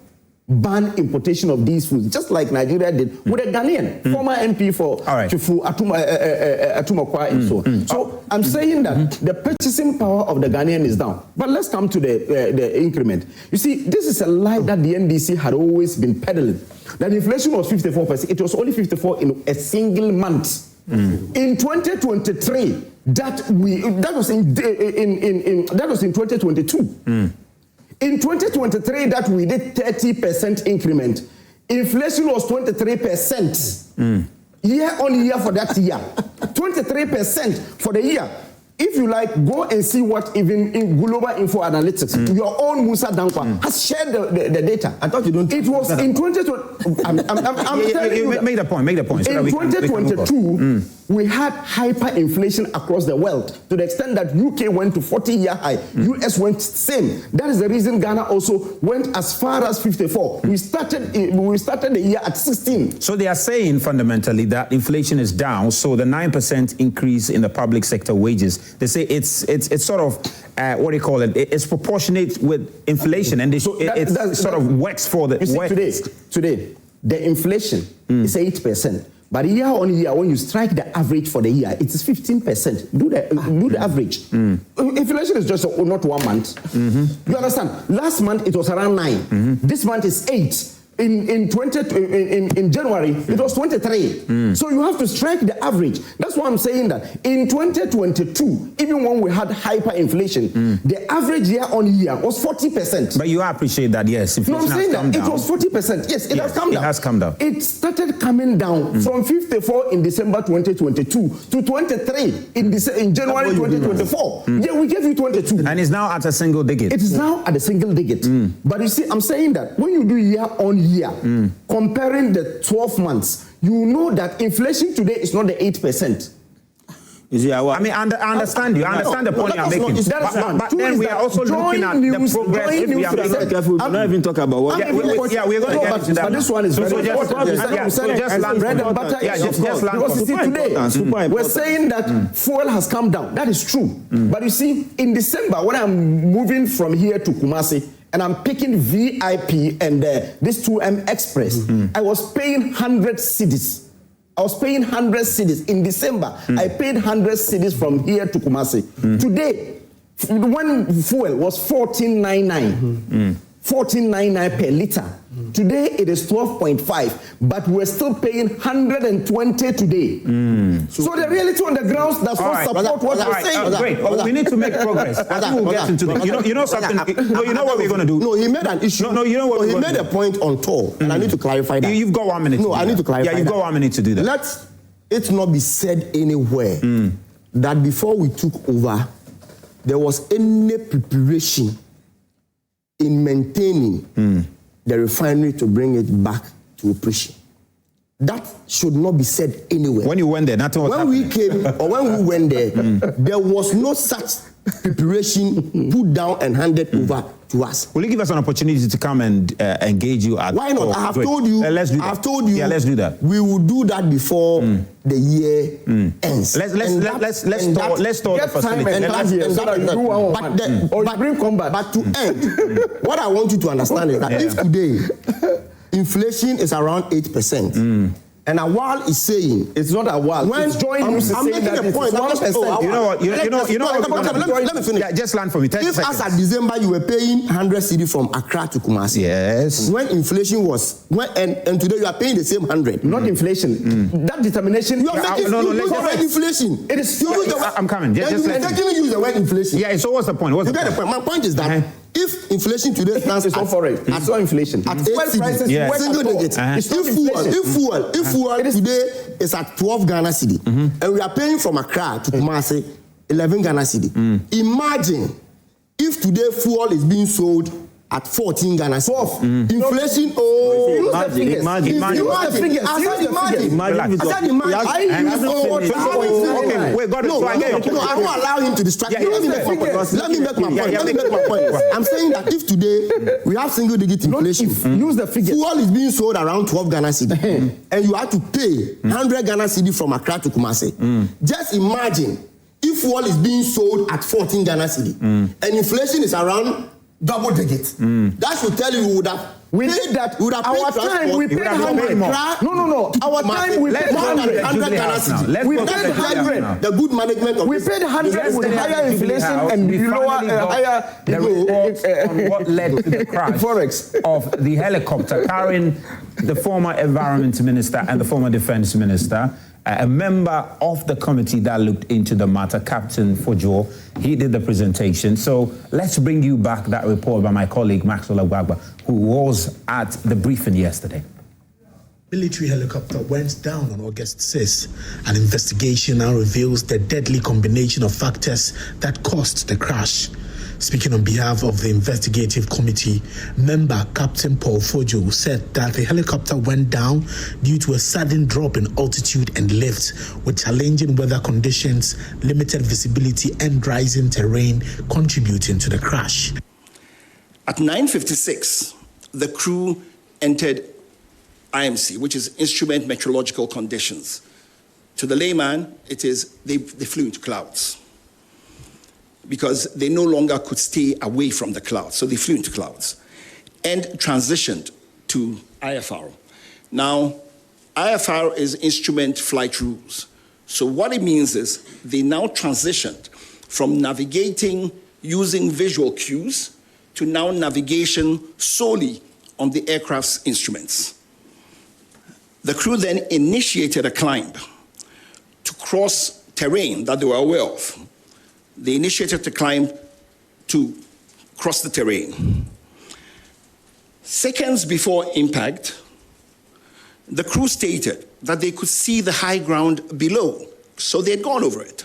ban importation of these foods, just like Nigeria did with a Ghanaian, former MP for Chifu Atumakwa and so on. So I'm saying that the purchasing power of the Ghanaian is down. But let's come to the increment. You see, this is a lie that the NDC had always been peddling. That inflation was 54%. It was only 54 in a single month. In 2023, that was in 2022. In 2023, that we did 30% increment. Inflation was 23% year on year for that year. 23% for the year. If you like, go and see what even in Global Info Analytics, your own Musa Dankwa has shared the data. I thought you don't. It was in 2020. I'm telling you. Make the point. So in 2022, we had hyperinflation across the world to the extent that UK went to 40-year high. US went same. That is the reason Ghana also went as far as 54. We started the year at 16. So they are saying fundamentally that inflation is down. So the 9% increase in the public sector wages, they say it's sort of what do you call it? It's proportionate with inflation, and it sort of works for the. You see, today the inflation is 8%. But year on year, when you strike the average for the year, it is 15%. Do the average. Inflation is just not 1 month. You understand? Last month it was around 9. This month is 8. In January it was 23. So you have to strike the average. That's why I'm saying that in 2022, even when we had hyperinflation, the average year on year was 40%. But you appreciate that, yes. No, I'm saying that it was 40%. Yes, it has come down. It has come down. It started coming down from 54 in December 2022 to 23 in January 2024. Yeah, we gave you 22. And it's now at a single digit. It is now at a single digit. But you see, I'm saying that when you do year on year, comparing the 12 months, you know that inflation today is not the 8%. You see, I mean, I understand you. I understand the point you're making. But then we are also looking at the progress. If we are being careful, do not even talk about what. We're going to get into that. But this one is very important. Because you see, today, we're saying that fuel has come down. That is true. But you see, in December, when I'm moving from here to Kumasi, and I'm picking VIP and this 2M Express, I was paying 100 cedis. I was paying 100 cedis in December. I paid 100 cedis from here to Kumasi. Today, when fuel was 14.99, 14.99 per liter. Today it is 12.5, but we're still paying 120 today. So the reality on the ground does not support what I'm saying. Great. Well, we need to make progress. I think we'll get into the. You know something. You know what we're going to do. No, he made an issue. No, you know what he made a point on toll, and I need to clarify that. You've got 1 minute. No, I need to clarify. Yeah, you've got 1 minute to do that. Let it not be said anywhere that before we took over, there was any preparation in maintaining the refinery to bring it back to operation. That should not be said anywhere. When you went there, nothing was happening. When we came, or when we went there, there was no such preparation put down and handed over to us. Will you give us an opportunity to come and engage you at? Why not? I have told you. Let's do that. I've told you. Yeah, let's do that. We will do that before the year ends. Let's store the facility. But to end, what I want you to understand is that if today inflation is around 8%. And Awal is saying It's not Awal. when I'm making a point. You know what? Let me finish. Yeah, just land for me. 30 If seconds. as at December you were paying 100 cedi from Accra to Kumasi, Yes. when inflation was and today you are paying the same 100. Not inflation. That determination. You are making no, you let's use the just- word inflation. It is- You use the word- I'm coming. Then Just you let me- mistakenly use the word inflation. Yeah, so what's the point? What's You the get the point? point. My point is that if inflation today stands It's not for it. It's not inflation. at Fuel 8 prices cedi, Yeah. went single at all. digit. Uh-huh. It's not inflation. If fuel today is at 12 Ghana cedi, and we are paying from Accra to Kumasi 11 Ghana cedi. Imagine if today fuel is being sold at 14 Ghana cedi. Inflation, Use the Imagine, figures. imagine. Use the figures. I said Use the imagine. figures. Imagine I said imagine. I use Okay, wait, God, No, so I get your point. I won't allow him to distract Yeah, me. Let me yeah, make my yeah, point. yeah. Let me make my point. Yeah, Let me yeah, make my point. I'm saying that if today we have single digit inflation, Use the figures. fuel is being sold around 12 Ghana cedi, and you have to pay 100 Ghana cedi from Accra to Kumasi. Just imagine if fuel is being sold at 14 Ghana cedi, and inflation is around double digits. That should tell you we would have. We did that. We would have paid Our time, transport. we paid have been 100. paying more. No. Our time, we Let's paid go to 100. the 100 Jubilee Ghana House now. cedi. Let's We go to paid the Jubilee House 100. now. The good management of We this. paid 100 with higher inflation and we lower, finally got higher the reports on what led to the crash Forex. of the helicopter carrying the former environment minister and the former defense minister. A member of the committee that looked into the matter, Captain Fojo, he did the presentation. So let's bring you back that report by my colleague Maxwell Agbagba, who was at the briefing yesterday. Military helicopter went down on August 6th. An investigation now reveals the deadly combination of factors that caused the crash. Speaking on behalf of the investigative committee, member Captain Paul Fojo said that the helicopter went down due to a sudden drop in altitude and lift, with challenging weather conditions, limited visibility, and rising terrain contributing to the crash. At 9:56, the crew entered IMC, which is Instrument Meteorological Conditions. To the layman, it is they flew into clouds because they no longer could stay away from the clouds. So they flew into clouds and transitioned to IFR. Now, IFR is Instrument Flight Rules. So what it means is they now transitioned from navigating using visual cues to now navigation solely on the aircraft's instruments. The crew then initiated a climb to cross terrain that they were aware of. They initiated the climb to cross the terrain. Seconds before impact, the crew stated that they could see the high ground below, so they had gone over it.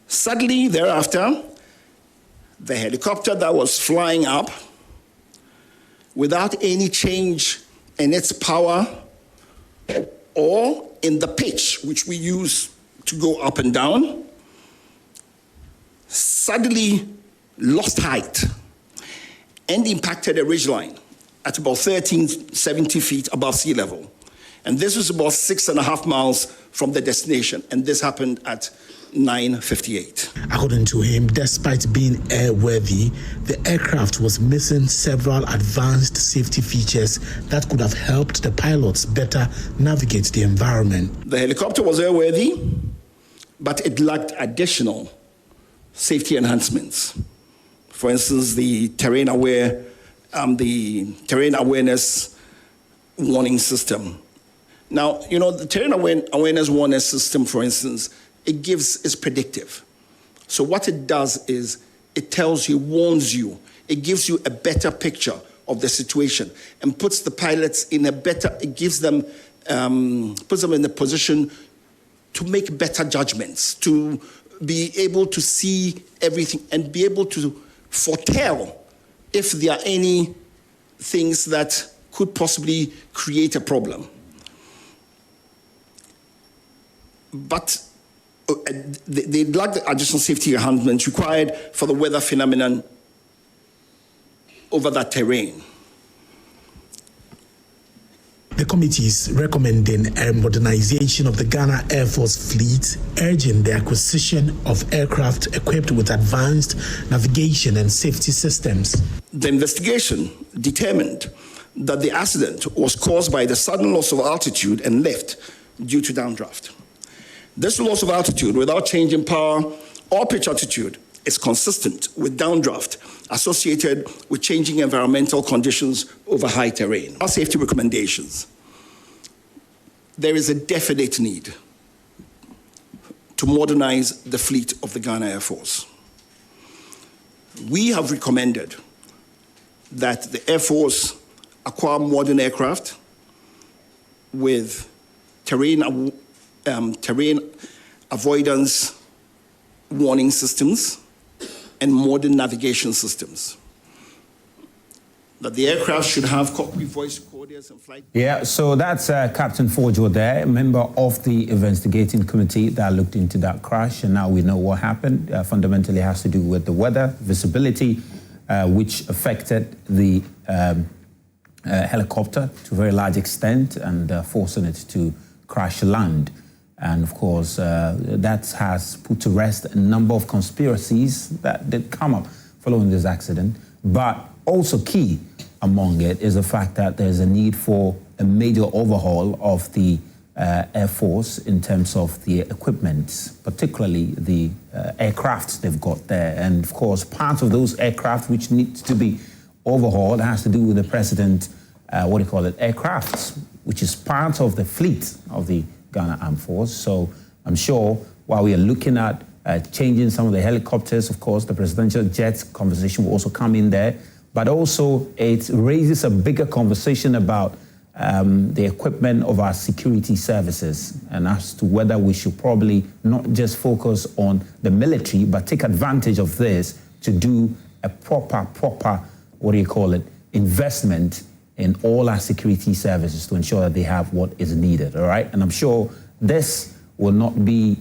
Suddenly thereafter, the helicopter that was flying up without any change in its power or in the pitch, which we use to go up and down, suddenly lost height and impacted a ridgeline at about 1,370 feet above sea level. And this was about 6.5 miles from the destination, and this happened at 9:58. According to him, despite being airworthy, the aircraft was missing several advanced safety features that could have helped the pilots better navigate the environment. The helicopter was airworthy, but it lacked additional safety enhancements. For instance, the terrain awareness warning system. Now, the terrain awareness warning system, for instance, it's predictive. So what it does is it tells you, warns you, it gives you a better picture of the situation and puts the pilots in puts them in a position to make better judgments, to be able to see everything and be able to foretell if there are any things that could possibly create a problem. But they lack the additional safety enhancements required for the weather phenomenon over that terrain. The committee is recommending a modernization of the Ghana Air Force fleet, urging the acquisition of aircraft equipped with advanced navigation and safety systems. The investigation determined that the accident was caused by the sudden loss of altitude and lift due to downdraft. This loss of altitude without change in power or pitch altitude is consistent with downdraft associated with changing environmental conditions over high terrain. Our safety recommendations. There is a definite need to modernize the fleet of the Ghana Air Force. We have recommended that the Air Force acquire modern aircraft with terrain avoidance warning systems and modern navigation systems. That the aircraft should have cockpit voice recorders and flight. Yeah, so that's Captain Forjo there, a member of the investigating committee that looked into that crash, and now we know what happened. Fundamentally has to do with the weather, visibility, which affected the helicopter to a very large extent and forcing it to crash land. And of course, that has put to rest a number of conspiracies that did come up following this accident. But also key among it is the fact that there's a need for a major overhaul of the Air Force in terms of the equipment, particularly the aircraft they've got there. And of course, part of those aircraft which need to be overhauled has to do with the president, aircrafts, which is part of the fleet of the Ghana Armed Force. So I'm sure while we are looking at changing some of the helicopters, of course, the presidential jet conversation will also come in there. But also it raises a bigger conversation about the equipment of our security services and as to whether we should probably not just focus on the military, but take advantage of this to do a proper, investment in all our security services to ensure that they have what is needed, all right? And I'm sure this will not be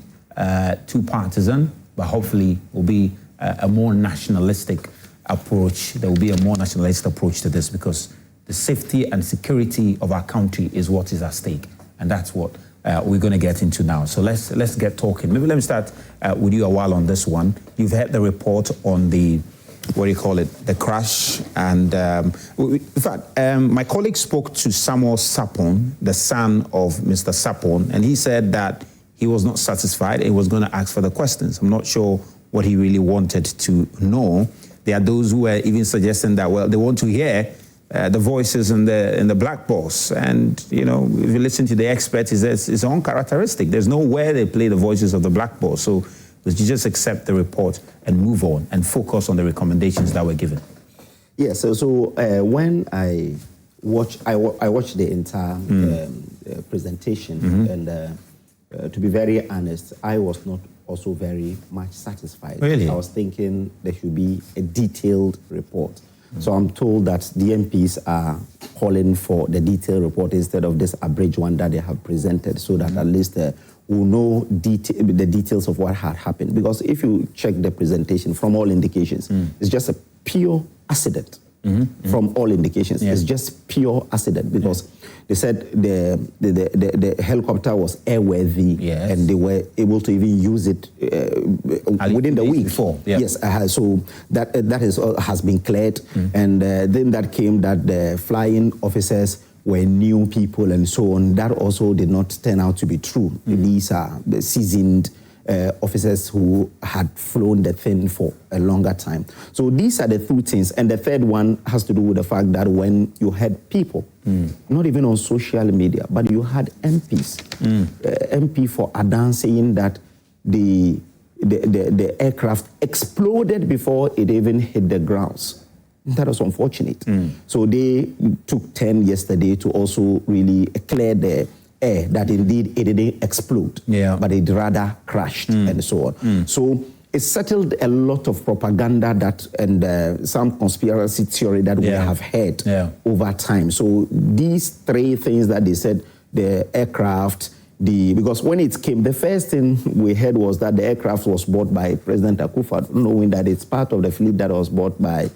too partisan, but hopefully will be a more nationalistic approach. There will be a more nationalistic approach to this because the safety and security of our country is what is at stake. And that's what we're going to get into now. So let's get talking. Maybe let me start with you a while on this one. You've heard the report on the the crash. And in fact, my colleague spoke to Samuel Sapon, the son of Mr. Sapon, and he said that he was not satisfied. He was going to ask further questions. I'm not sure what he really wanted to know. There are those who are even suggesting that, well, they want to hear the voices in the black box. And, you know, if you listen to the experts, it's uncharacteristic. There's nowhere they play the voices of the black box. So you just accept the report and move on and focus on the recommendations that were given. Yes, so when I watched the entire presentation, and to be very honest, I was not also very much satisfied. Really? I was thinking there should be a detailed report. So I'm told that the MPs are calling for the detailed report instead of this abridged one that they have presented, so that at least we'll know the details of what had happened. Because if you check the presentation, from all indications, it's just a pure accident. From all indications, it's just pure accident, because they said the helicopter was airworthy, and they were able to even use it within the week. Before, Yes, so that has been cleared, and then that came that the flying officers were new people and so on. That also did not turn out to be true. These are the seasoned officers who had flown the thing for a longer time. So these are the two things. And the third one has to do with the fact that when you had people, not even on social media, but you had MPs, MP for Adan saying that the aircraft exploded before it even hit the grounds. That was unfortunate. So they took 10 yesterday to also really clear the air that indeed it didn't explode, but it rather crashed and so on. So it settled a lot of propaganda that and some conspiracy theory that we have heard over time. So these three things that they said, the aircraft, because when it came, the first thing we heard was that the aircraft was bought by President Akufo-Addo, knowing that it's part of the fleet that was bought by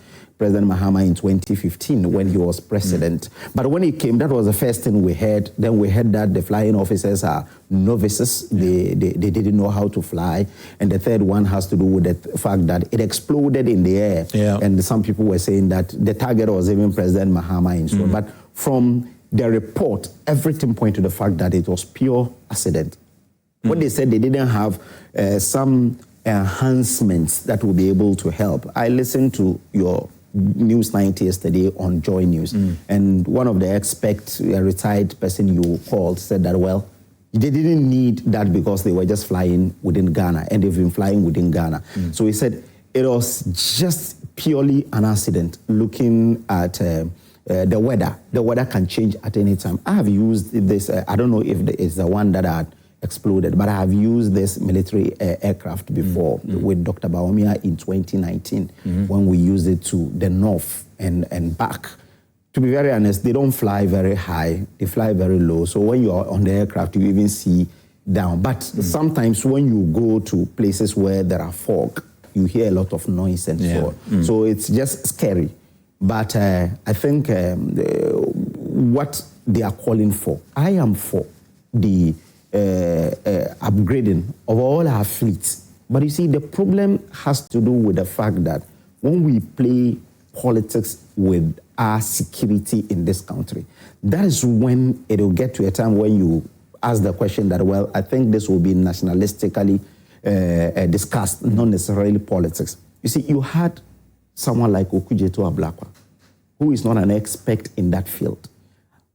President Mahama in 2015 when he was president. But when he came, that was the first thing we heard. Then we heard that the flying officers are novices. They didn't know how to fly. And the third one has to do with the fact that it exploded in the air. Yeah. And some people were saying that the target was even President Mahama and so on. But from the report, everything pointed to the fact that it was pure accident. When they said they didn't have some enhancements that will be able to help. I listened to your News 90 yesterday on Joy News, and one of the experts, a retired person you called, said that, well, they didn't need that because they were just flying within Ghana, and they've been flying within Ghana. So he said it was just purely an accident, looking at the weather. The weather can change at any time. I have used this, I don't know if it's the one that had exploded, but I have used this military aircraft before with Dr. Bawumia in 2019 when we used it to the north and back. To be very honest, they don't fly very high, they fly very low. So when you're on the aircraft, you even see down. But sometimes when you go to places where there are fog, you hear a lot of noise and so on. So it's just scary. But I think what they are calling for, I am for the upgrading of all our fleets. But you see, the problem has to do with the fact that when we play politics with our security in this country, that is when it will get to a time when you ask the question that, well, I think this will be nationalistically discussed, not necessarily politics. You see, you had someone like Okujeto Ablakwa, who is not an expert in that field,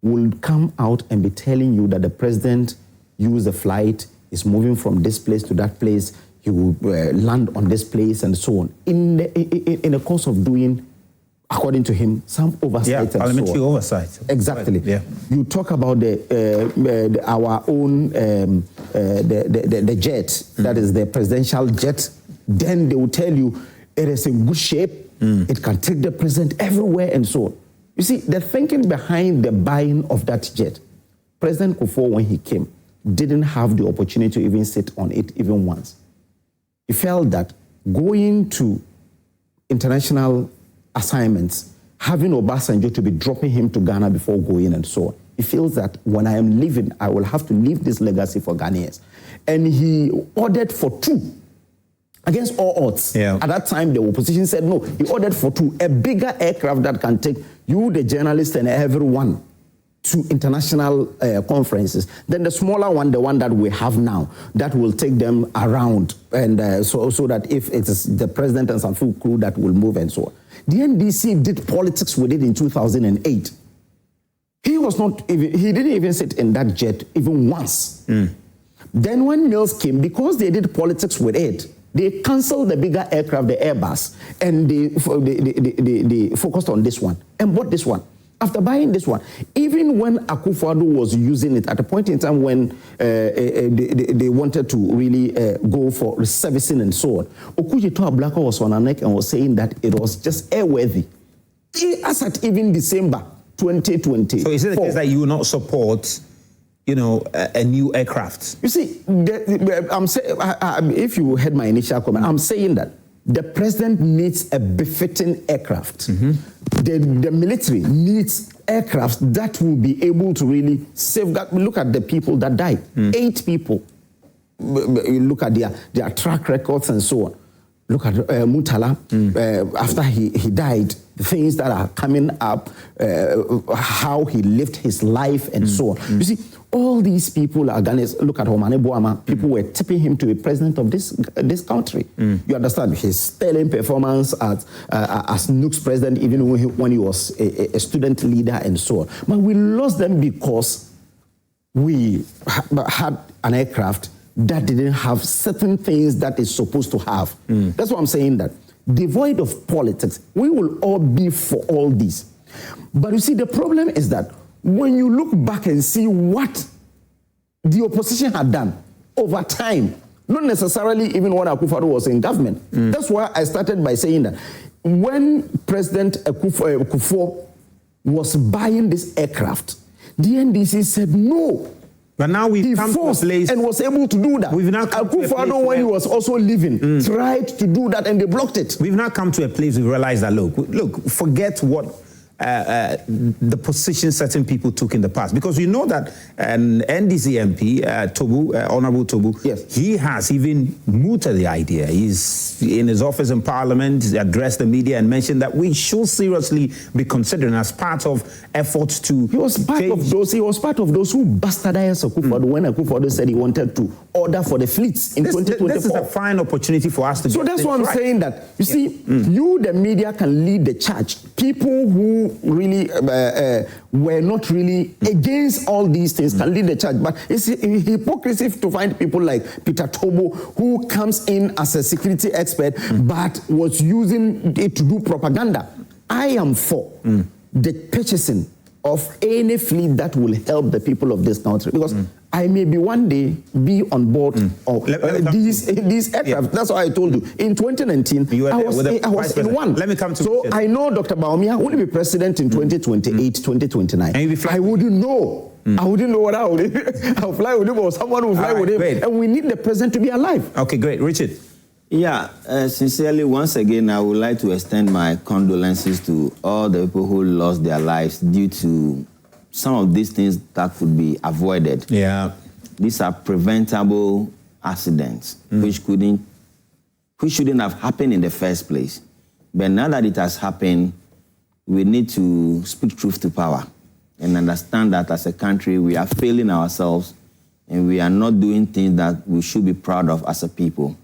will come out and be telling you that the president used a flight, is moving from this place to that place, he will land on this place and so on. In the course of doing, according to him, some oversight and so on. Parliamentary oversight. Exactly. Yeah. You talk about our own the jet, that is the presidential jet, then they will tell you it is in good shape, it can take the president everywhere and so on. You see, the thinking behind the buying of that jet, President Kufuor, when he came, didn't have the opportunity to even sit on it even once. He felt that going to international assignments, having Obasanjo to be dropping him to Ghana before going and so on, he feels that when I am leaving, I will have to leave this legacy for Ghanaians. And he ordered for 2. Against all odds. Yeah. At that time, the opposition said no. He ordered for 2, a bigger aircraft that can take you, the journalist, and everyone to international conferences. Then the smaller one, the one that we have now, that will take them around, and so that if it is the president and some few crew that will move and so on. The NDC did politics with it in 2008. He didn't even sit in that jet even once. Then when Mills came, because they did politics with it, they canceled the bigger aircraft, the Airbus, and they focused on this one and bought this one. After buying this one, even when Akufo-Addo was using it at a point in time when they wanted to really go for reservicing and so on, Okujeto Ablakwa was on her neck and was saying that it was just airworthy. As at even December 2020. So is it the case that you will not support, a new aircraft? You see, I'm saying, if you heard my initial comment, I'm saying that the president needs a befitting aircraft. The military needs aircraft that will be able to really safeguard. Look at the people that died. 8 people. You look at their track records and so on. Look at Mutala, after he died, the things that are coming up, how he lived his life and so on. You see, all these people are Ghanaians. Look at Omane Boama. People were tipping him to be president of this country. You understand? His sterling performance as Nook's president, even when he was a student leader and so on. But we lost them because we had an aircraft that didn't have certain things that it's supposed to have. That's why I'm saying that. Devoid of politics, we will all be for all this. But you see, the problem is that when you look back and see what the opposition had done over time, not necessarily even when Akufo-Addo was in government. That's why I started by saying that when President Kufuor was buying this aircraft, the NDC said no. But now we've he come to a forced place and was able to do that. We've now come to a place Akufo-Addo, when he was also living, tried to do that and they blocked it. We've now come to a place we realize that, look, forget what the position certain people took in the past. Because we know that an NDC MP, Honorable Tobu, yes, he has even mooted the idea. He's in his office in Parliament, he addressed the media and mentioned that we should seriously be considering as part of efforts to He was part of those who bastardized Akufo-Addo when Akufo-Addo said he wanted to order for the fleets in 2024. This is a fine opportunity for us to So get that's things what I'm right. saying, that, you see, you, the media, can lead the charge. People who really were not really against all these things can lead the charge. But it's hypocrisy to find people like Peter Tobo, who comes in as a security expert, but was using it to do propaganda. I am for the purchasing of any fleet that will help the people of this country, because I may be one day be on board of these aircraft. Yeah. That's why I told you. In 2019, I was in one. Let me come to So I know Dr. Bawumia will be president in 2028, 2029. I wouldn't know. I wouldn't know what I would do. I'll fly with him or someone will fly with him. Great. And we need the president to be alive. Okay, great. Richard. Yeah, sincerely, once again, I would like to extend my condolences to all the people who lost their lives due to some of these things that could be avoided. Yeah. These are preventable accidents which shouldn't have happened in the first place. But now that it has happened, we need to speak truth to power and understand that as a country, we are failing ourselves and we are not doing things that we should be proud of as a people.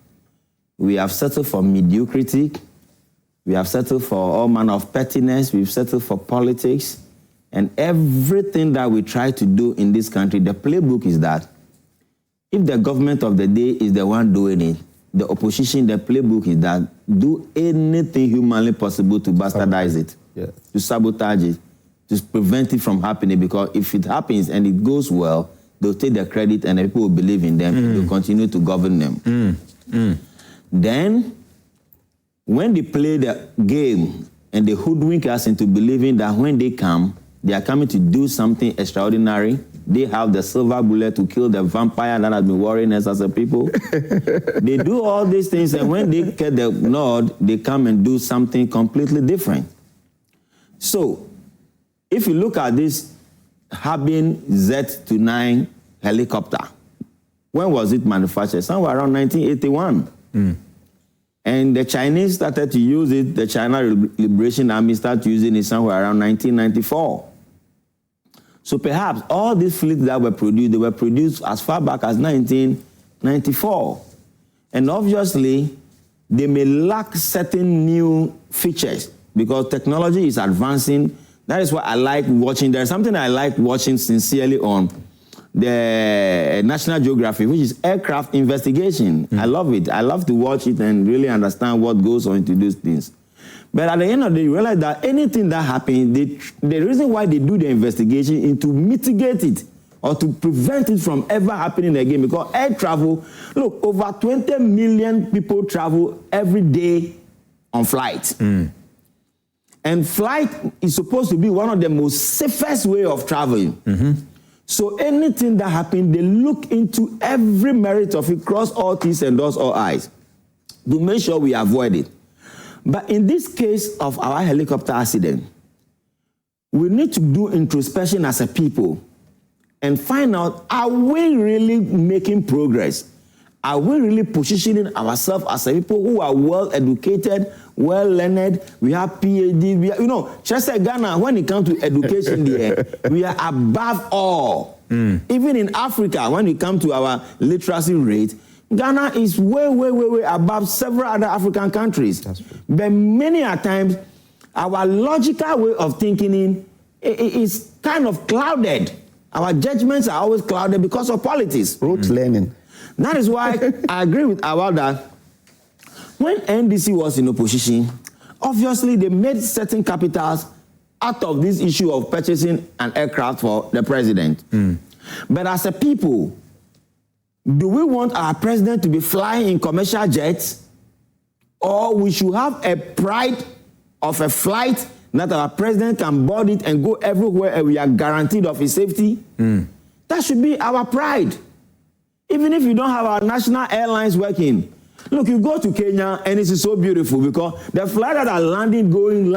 We have settled for mediocrity. We have settled for all manner of pettiness. We've settled for politics. And everything that we try to do in this country, the playbook is that if the government of the day is the one doing it, the opposition, the playbook is that do anything humanly possible to bastardize it, to sabotage it, to prevent it from happening. Because if it happens and it goes well, they'll take the credit and the people will believe in them and they'll continue to govern them. Then, when they play the game and they hoodwink us into believing that when they come, they are coming to do something extraordinary. They have the silver bullet to kill the vampire that has been worrying us as a people. They do all these things, and when they get the nod, they come and do something completely different. So, if you look at this Harbin Z-29 helicopter, when was it manufactured? Somewhere around 1981. And the Chinese started to use it, the China Liberation Army started using it somewhere around 1994. So perhaps all these fleets that were produced, they were produced as far back as 1994. And obviously, they may lack certain new features because technology is advancing. That is what I like watching. There's something I like watching sincerely on the National Geographic, which is aircraft investigation. I love it. I love to watch it and really understand what goes on into these things. But at the end of the day, you realize that anything that happens, the reason why they do the investigation is to mitigate it or to prevent it from ever happening again. Because air travel, look, over 20 million people travel every day on flight. And flight is supposed to be one of the most safest way of traveling. So anything that happens, they look into every merit of it, cross all T's and dots all I's, to make sure we avoid it. But in this case of our helicopter accident, we need to do introspection as a people and find out, are we really making progress? Are we really positioning ourselves as a people who are well-educated, well-learned? We have PhD. Just like Ghana, when it comes to education there, we are above all. Even in Africa, when it comes to our literacy rate, Ghana is way, way, way, way above several other African countries. But many a times, our logical way of thinking is kind of clouded. Our judgments are always clouded because of politics. Rote learning. That is why I agree with Awal that when NDC was in opposition, obviously they made certain capitals out of this issue of purchasing an aircraft for the president. But as a people, do we want our president to be flying in commercial jets, or we should have a pride of a flight that our president can board it and go everywhere and we are guaranteed of his safety? That should be our pride. Even if you don't have our national airlines working. Look, you go to Kenya and it's so beautiful because the flights that are landing, going,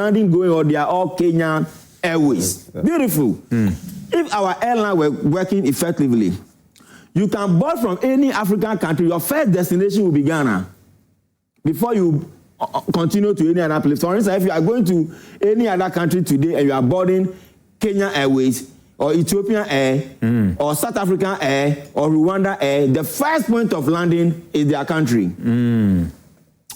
or they are all Kenyan Airways. Beautiful. If our airline were working effectively, you can board from any African country. Your first destination will be Ghana before you continue to any other place. For instance, if you are going to any other country today and you are boarding Kenya Airways or Ethiopian Air or South African Air or Rwanda Air, the first point of landing is their country.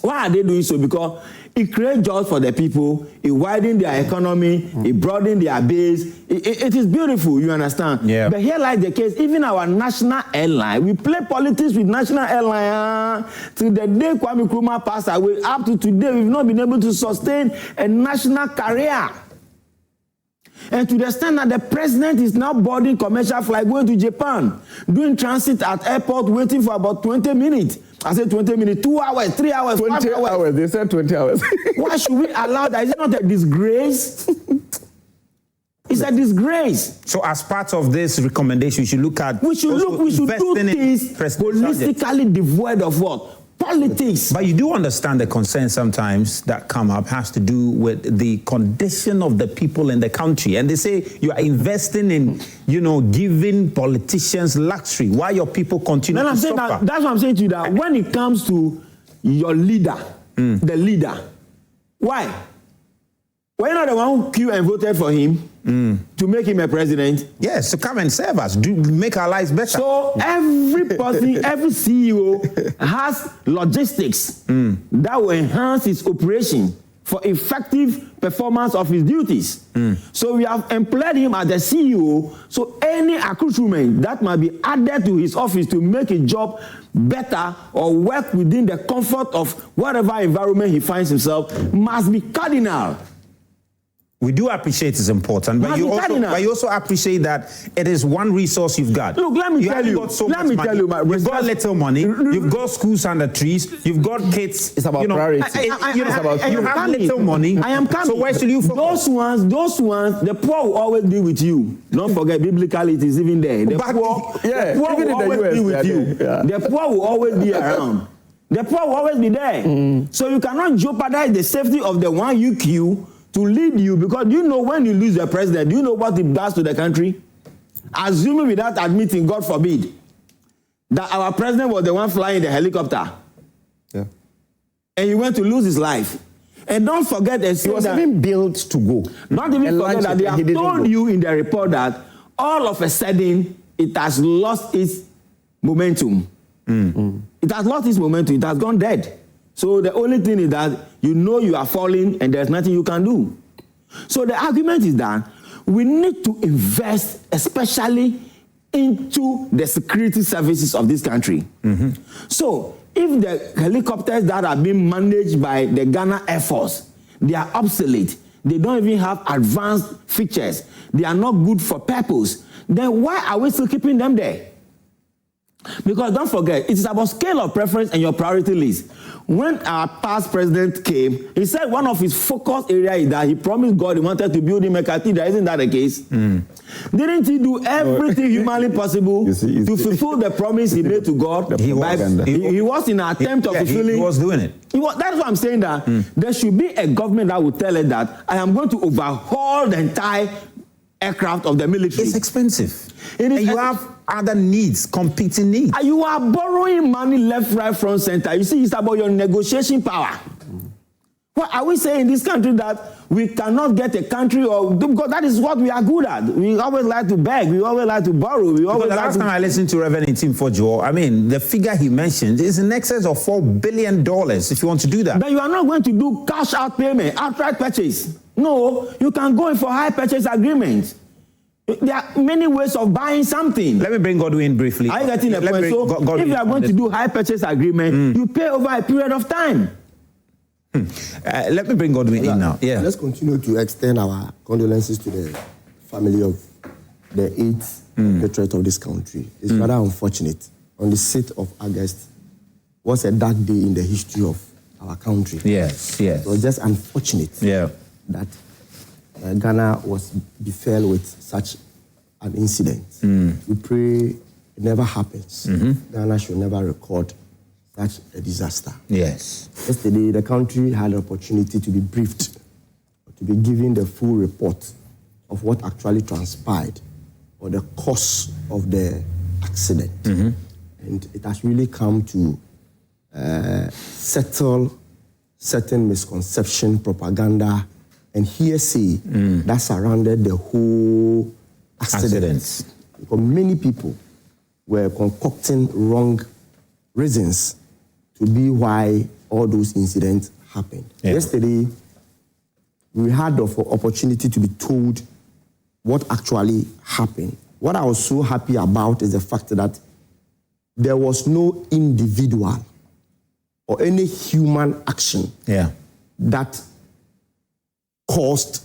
Why are they doing so? Because it creates jobs for the people, it widens their economy, it broadens their base. It is beautiful, you understand? Yeah. But here lies the case, even our national airline, we play politics with national airline till the day Kwame Nkrumah passed away. Up to today, we've not been able to sustain a national career. And to the extent that the president is now boarding commercial flight going to Japan, doing transit at airport, waiting for about 20 minutes. I said 20 minutes, 2 hours, 3 hours, 20 5 hours. hours. They said 20 hours. Why should we allow that? Is it not a disgrace? It's a disgrace. So as part of this recommendation, we should look at... We should do things holistically devoid of what? Politics. But you do understand the concerns sometimes that come up has to do with the condition of the people in the country. And they say you are investing in, giving politicians luxury while your people continue to suffer. That's what I'm saying to you, that when it comes to your leader, the leader, why? Were you not the one who queued and voted for him to make him a president? Yes, to come and serve us, make our lives better. So every person, every CEO has logistics that will enhance his operation for effective performance of his duties. So we have employed him as the CEO, so any accoutrement that might be added to his office to make his job better or work within the comfort of whatever environment he finds himself must be cardinal. We do appreciate it's important, but you also appreciate that it is one resource you've got. Look, let me tell you. You've got little money. You've got schools under trees. You've got kids. It's about priority. You have little money. I am coming. So where should you focus? Those ones, the poor will always be with you. Don't forget, biblically, it is even there. The poor will always be with you. The poor will always be around. The poor will always be there. So you cannot jeopardize the safety of the one you queue to lead you, because you know when you lose the president, do you know what it does to the country? Assuming without admitting, God forbid, that our president was the one flying the helicopter. Yeah. And he went to lose his life. And don't forget that he was even built to go. Don't even forget that they have told you in the report that all of a sudden it has lost its momentum. It has lost its momentum. It has gone dead. So the only thing is that you are falling and there's nothing you can do. So the argument is that we need to invest especially into the security services of this country. So if the helicopters that are being managed by the Ghana Air Force, they are obsolete, they don't even have advanced features, they are not good for purpose, then why are we still keeping them there? Because don't forget, it is about scale of preference and your priority list. When our past president came, he said one of his focus areas is that he promised God he wanted to build him a cathedral. Isn't that the case? Didn't he do everything humanly possible to fulfill the promise he made to God? He was in an attempt of fulfilling. He was doing it. That's what I'm saying, that there should be a government that will tell us that I am going to overhaul the entire aircraft of the military. It's expensive. And you have other needs, competing needs. You are borrowing money left, right, front, center. You see, it's about your negotiation power. What are we saying in this country that we cannot get a country, or because that is what we are good at? We always like to beg. We always like to borrow. The last time I listened to Reverend Tim Fojo, the figure he mentioned is in excess of $4 billion if you want to do that. But you are not going to do cash out payment, outright purchase. No, you can go in for high purchase agreements. There are many ways of buying something. Let me bring Godwin in briefly. Are you getting the point? So if you are going to do high purchase agreement, you pay over a period of time. Let me bring Godwin in now. Yeah. Let's continue to extend our condolences to the family of the 8th patriot of this country. It's rather unfortunate. On the 6th of August was a dark day in the history of our country. Yes. It was just unfortunate that Ghana befell with such an incident. We pray it never happens. Ghana should never record such a disaster. Yes. Yesterday, the country had an opportunity to be briefed, to be given the full report of what actually transpired or the cause of the accident. And it has really come to settle certain misconception, propaganda, and hearsay that surrounded the whole accident. Because many people were concocting wrong reasons to be why all those incidents happened. Yesterday, we had the opportunity to be told what actually happened. What I was so happy about is the fact that there was no individual or any human action that caused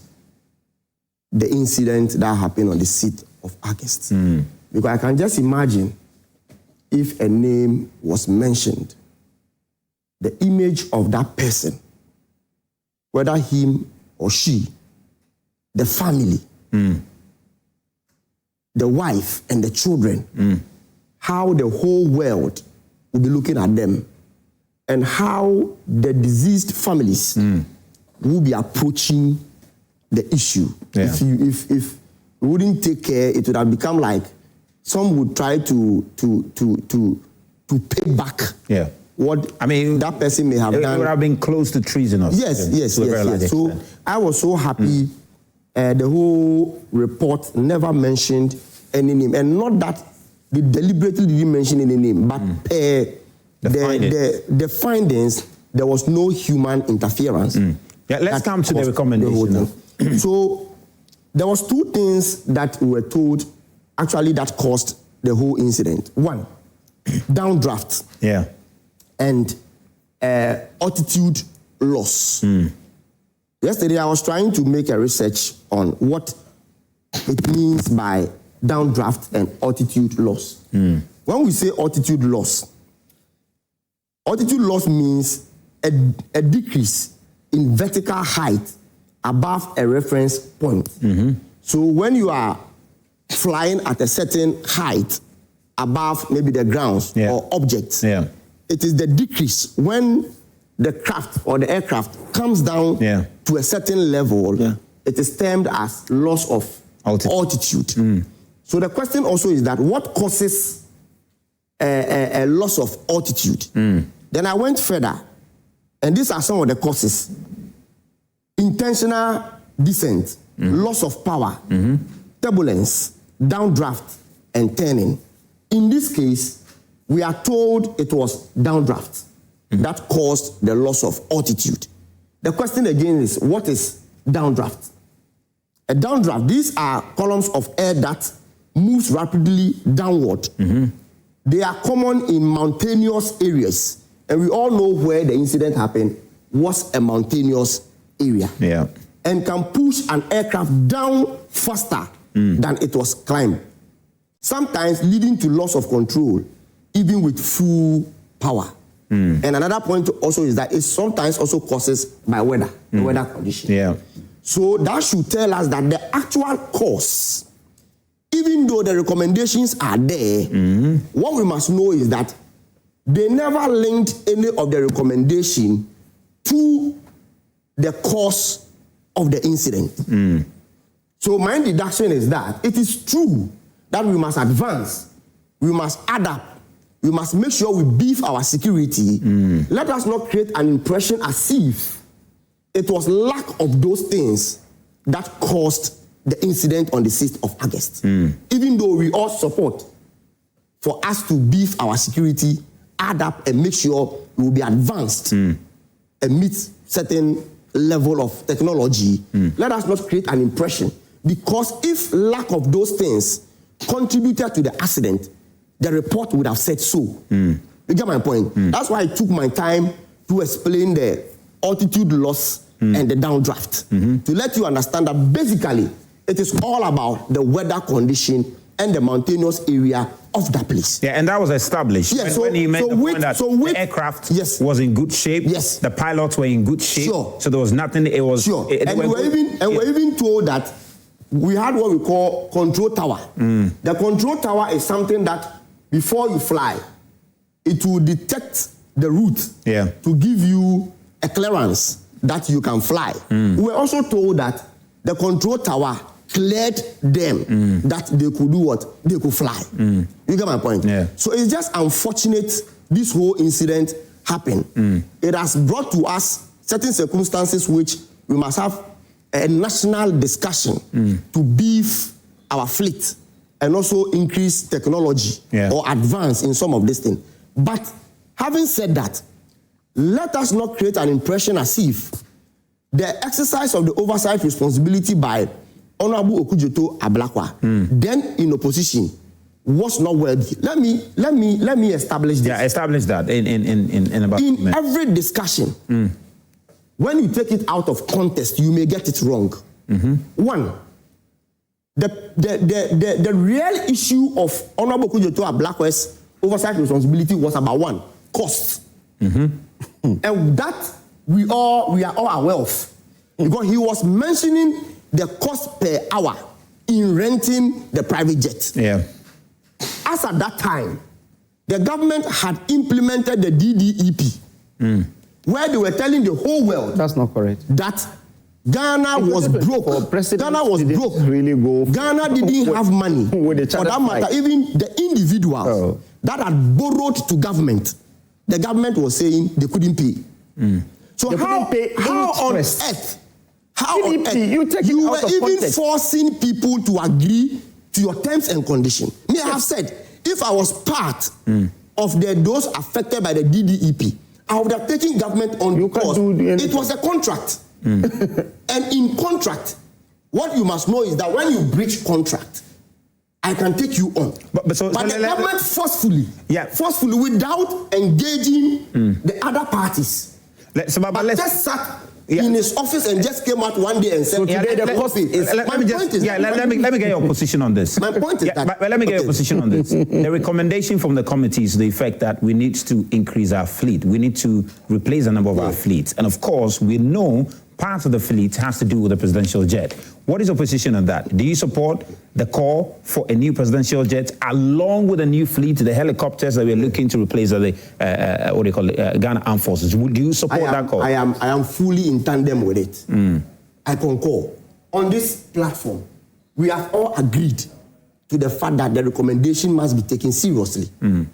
the incident that happened on the 6th of August. Because I can just imagine if a name was mentioned, the image of that person, whether him or she, the family, the wife and the children, how the whole world will be looking at them, and how the deceased families will be approaching the issue. If we wouldn't take care, it would have become like some would try to pay back what that person may have done. It would have been close to treasonous. Yes. So I was so happy. The whole report never mentioned any name, and not that they deliberately didn't mention any name, but the findings, there was no human interference. Let's come to the recommendation. So there was two things that we were told actually that caused the whole incident. One, downdraft. And altitude loss. Yesterday I was trying to make a research on what it means by downdraft and altitude loss. When we say altitude loss means a decrease in vertical height above a reference point. So when you are flying at a certain height above maybe the grounds or objects, it is the decrease when the craft or the aircraft comes down to a certain level, it is termed as loss of altitude. So the question also is that what causes a loss of altitude? Then I went further, and these are some of the causes. Intentional descent, loss of power, turbulence, downdraft, and turning. In this case, we are told it was downdraft that caused the loss of altitude. The question again is, what is downdraft? A downdraft, these are columns of air that moves rapidly downward. They are common in mountainous areas, and we all know where the incident happened was a mountainous area. And can push an aircraft down faster than it was climbed, sometimes leading to loss of control, even with full power. And another point also is that it sometimes also causes by weather, the weather condition. So that should tell us that the actual cause, even though the recommendations are there, what we must know is that they never linked any of the recommendation to the cause of the incident. So my deduction is that it is true that we must advance, we must adapt, we must make sure we beef our security. Let us not create an impression as if it was lack of those things that caused the incident on the 6th of August. Even though we all support for us to beef our security, adapt, and make sure we will be advanced and meet certain level of technology, let us not create an impression. Because if lack of those things contributed to the accident, the report would have said so. You get my point? That's why I took my time to explain the altitude loss and the downdraft, to let you understand that basically it is all about the weather condition and the mountainous area of that place. And that was established. When he made the point that the aircraft was in good shape, the pilots were in good shape, so there was nothing, it was... And we're even told that we had what we call control tower. The control tower is something that before you fly, it will detect the route to give you a clearance that you can fly. We were also told that the control tower cleared them that they could do what? They could fly. You get my point? So it's just unfortunate this whole incident happened. It has brought to us certain circumstances which we must have a national discussion to beef our fleet and also increase technology or advance in some of these things. But having said that, let us not create an impression as if the exercise of the oversight responsibility by Honorable Okudzeto Ablakwa, then in opposition, was not worthy. Let me establish this. Yeah, establish that in about in every discussion. When you take it out of context, you may get it wrong. One, the real issue of Honorable Okudzeto Ablakwa's oversight responsibility was about one, cost. And that we are all aware of. Because he was mentioning the cost per hour in renting the private jet. As at that time, the government had implemented the DDEP, where they were telling the whole world that's not correct. That Ghana was broke. Ghana was broke. Really go. Ghana didn't have money. For that matter, even the individuals that had borrowed to government, the government was saying they couldn't pay. So how on earth? How on earth? You were even forcing people to agree to your terms and conditions. Me, I have said, if I was part of those affected by the DDEP, I would have taken government on because it was a contract. And in contract, what you must know is that when you breach contract, I can take you on. But the government forcefully, without engaging the other parties, just sat in his office and just came out one day and said, let me get your position on this. My point is that. Let me get your position on this. The recommendation from the committee is the effect that we need to increase our fleet. We need to replace a number of our fleets. And of course, we know part of the fleet has to do with the presidential jet. What is your position on that? Do you support the call for a new presidential jet along with a new fleet, the helicopters that we're looking to replace the Ghana Armed Forces? Would you support that call? I am fully in tandem with it. I concur. On this platform, we have all agreed to the fact that the recommendation must be taken seriously. And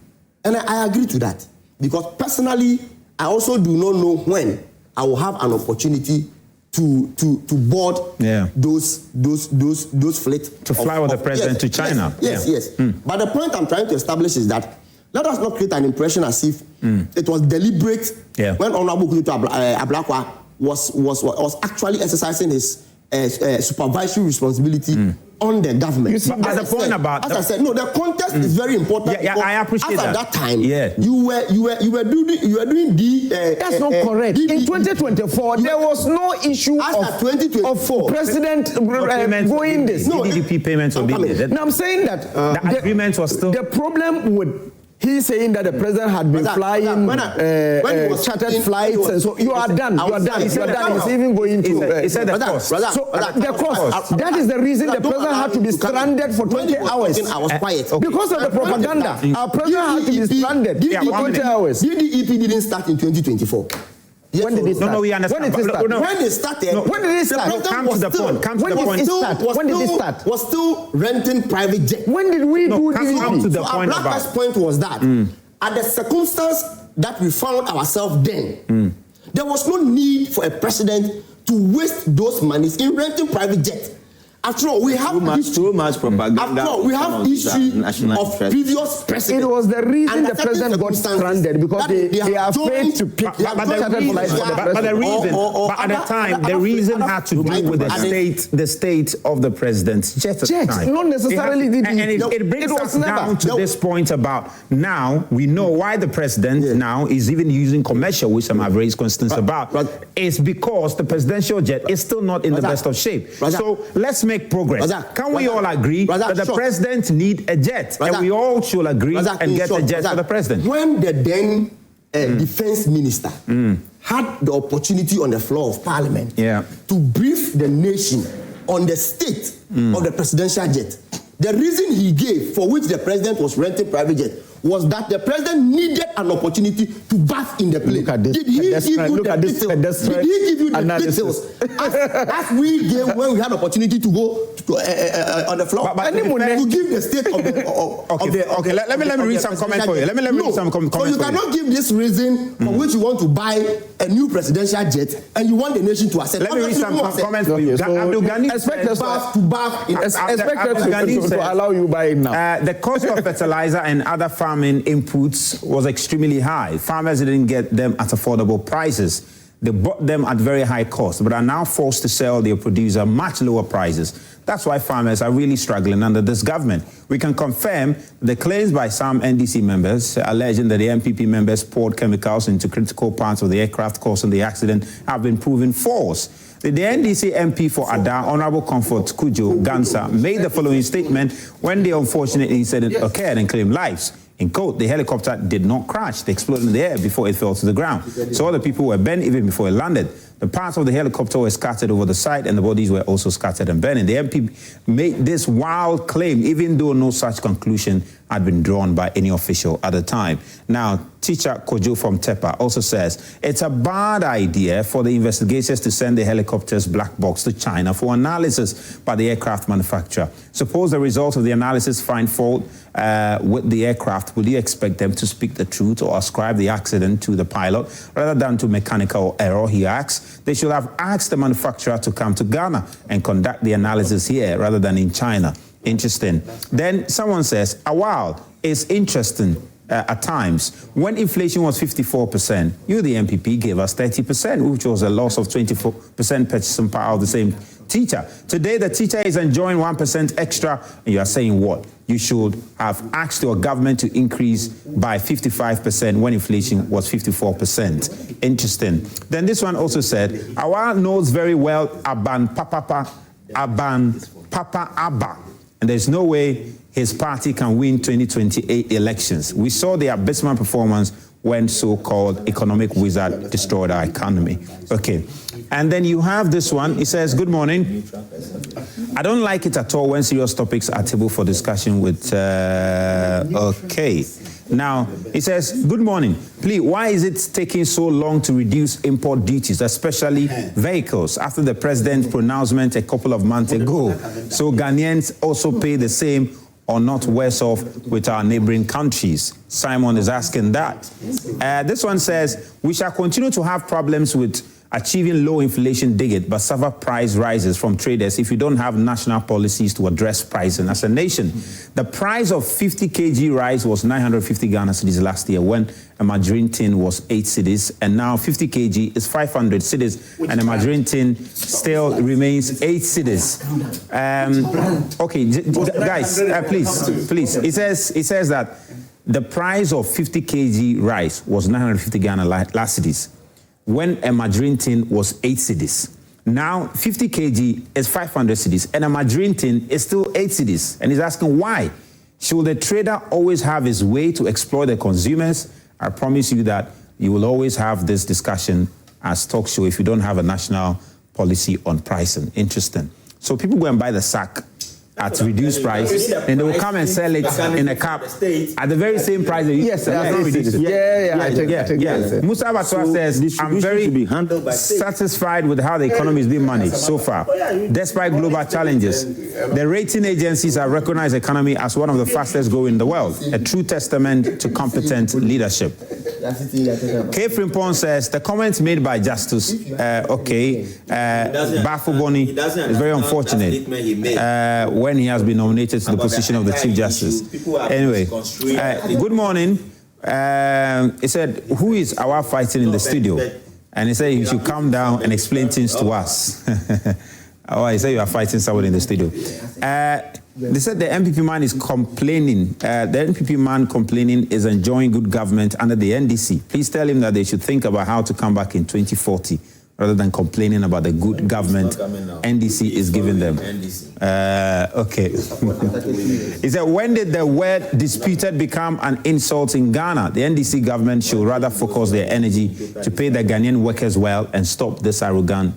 I agree to that. Because personally, I also do not know when I will have an opportunity to board those flights. To fly with the president to China. Yes. But the point I'm trying to establish is that let us not create an impression as if it was deliberate when Honorable Okudzeto Ablakwa was actually exercising his supervisory responsibility on the government. But the point about I said, the context is very important. I appreciate that. At that time, you were doing the. That's not correct. In 2024, there was no issue of 2024 president going this. No, DDP payments were being made. Now I'm saying that the agreement was still. The problem with he's saying that the president had been flying chartered flights, and so you are done. He's even going to. He said the cost. So the cost. That is the reason the president had to be stranded for 20 hours. I was quiet because of the propaganda. Our president had to be stranded for 20 hours. DDEP didn't start in 2024. Yes, when did it start? No, we understand. When did it start? When it started, when did it start? Come to the point. When did it start? Was still renting private jet. When did we do DDP? Come to the point our Black's point was that at the circumstance that we found ourselves then, there was no need for a president to waste those monies in renting private jet. After all, we have too much propaganda. After all, we have history of previous presidents. It was the reason the president got stranded because they are afraid to pick but at the time, the reason had to do with the state of the president's jet at the time. Not necessarily it brings us down to this point about now we know why the president now is even using commercial, which some have raised concerns about. It's because the presidential jet is still not in the best of shape. So let's make progress. Can we all agree that the president need a jet? And we all should agree and get a jet for the president. When the then defense minister had the opportunity on the floor of parliament to brief the nation on the state of the presidential jet. The reason he gave for which the president was renting private jet was that the president needed an opportunity to bath in the plane. Look at this. Did he give you the details? Did he give you the details as we gave when we had opportunity to go on the floor? But to give the state of the let me read some comments for you. Let me read some comments. So you cannot give this reason for which you want to buy a new presidential jet and you want the nation to accept. Let me read some comments for you. So expect us to allow you buy it now. The cost of fertilizer and other farming inputs was extremely high. Farmers didn't get them at affordable prices. They bought them at very high cost, but are now forced to sell their produce at much lower prices. That's why farmers are really struggling under this government. We can confirm the claims by some NDC members alleging that the MPP members poured chemicals into critical parts of the aircraft causing the accident have been proven false. The NDC MP for Ada, Honorable Comfort Kujo Gansa, made the following statement when the unfortunate incident occurred and claimed lives. In quote, the helicopter did not crash. They exploded in the air before it fell to the ground. So other people were burned even before it landed. The parts of the helicopter were scattered over the site and the bodies were also scattered and burning. The MP made this wild claim, even though no such conclusion had been drawn by any official at the time. Now, teacher Kojo from Tepa also says it's a bad idea for the investigators to send the helicopter's black box to China for analysis by the aircraft manufacturer. Suppose the results of the analysis find fault with the aircraft, will you expect them to speak the truth or ascribe the accident to the pilot rather than to mechanical error, he asks? They should have asked the manufacturer to come to Ghana and conduct the analysis here rather than in China. Interesting. Then someone says, wow, it's interesting at times. When inflation was 54%, you, the MPP, gave us 30%, which was a loss of 24% purchasing power of the same teacher. Today, the teacher is enjoying 1% extra, and you are saying what? You should have asked your government to increase by 55% when inflation was 54%. Interesting. Then this one also said, Awa knows very well Aban Papa Abba. And there's no way his party can win 2028 elections. We saw the abysmal performance when so-called economic wizard destroyed our economy. Okay. And then you have this one. It says, good morning. I don't like it at all when serious topics are tabled for discussion with, okay. Now, it says, good morning. Please, why is it taking so long to reduce import duties, especially vehicles, after the president's pronouncement a couple of months ago? So Ghanaians also pay the same or not worse off with our neighboring countries? Simon is asking that. This one says, we shall continue to have problems with achieving low inflation, dig it, but suffer price rises from traders if you don't have national policies to address pricing as a nation. The price of 50 kg rice was 950 Ghana cedis last year when a margarine tin was 8 cedis, and now 50 kg is 500 cedis, and a margarine tin still remains 8 cedis. Okay, guys, please. It says that the price of 50 kg rice was 950 Ghana last cedis, when a margarine tin was 8 cedis. Now 50 kg is 500 cedis and a margarine tin is still 8 cedis. And he's asking why? Should the trader always have his way to exploit the consumers? I promise you that you will always have this discussion as talk show if you don't have a national policy on pricing. Interesting. So people go and buy the sack at reduced price, and they will come and sell it in a cup at the very same price. Yes, Musa Batwa says, I'm very satisfied with how the economy is being managed so far. Despite global challenges, the rating agencies have recognized the economy as one of the fastest growing in the world, a true testament to competent leadership. K. Frimpong says, the comments made by Justice, Bafuboni is very unfortunate when he has been nominated to the position of the Chief Justice. Anyway, good morning. He said, who is our fighting in the studio? And he said he should come down and explain things to us. Oh, he said you are fighting someone in the studio. They said the MPP man is complaining. The MPP man complaining is enjoying good government under the NDC. Please tell him that they should think about how to come back in 2040 rather than complaining about the good government NDC is giving them. Okay. He said, when did the word disputed become an insult in Ghana? The NDC government should rather focus their energy to pay the Ghanaian workers well and stop this arrogant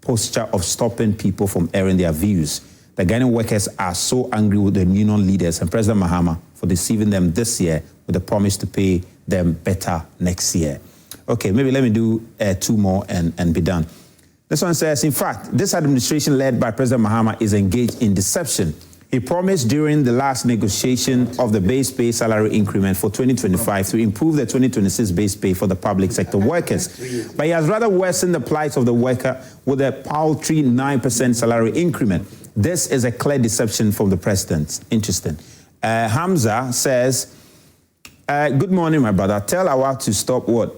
posture of stopping people from airing their views. The Ghanaian workers are so angry with the union leaders and President Mahama for deceiving them this year with the promise to pay them better next year. Okay, maybe let me do 2 more and be done. This one says, in fact, this administration led by President Mahama is engaged in deception. He promised during the last negotiation of the base pay salary increment for 2025 to improve the 2026 base pay for the public sector workers. But he has rather worsened the plight of the worker with a paltry 9% salary increment. This is a clear deception from the president. Interesting. Hamza says, good morning, my brother. Tell Awa to stop what?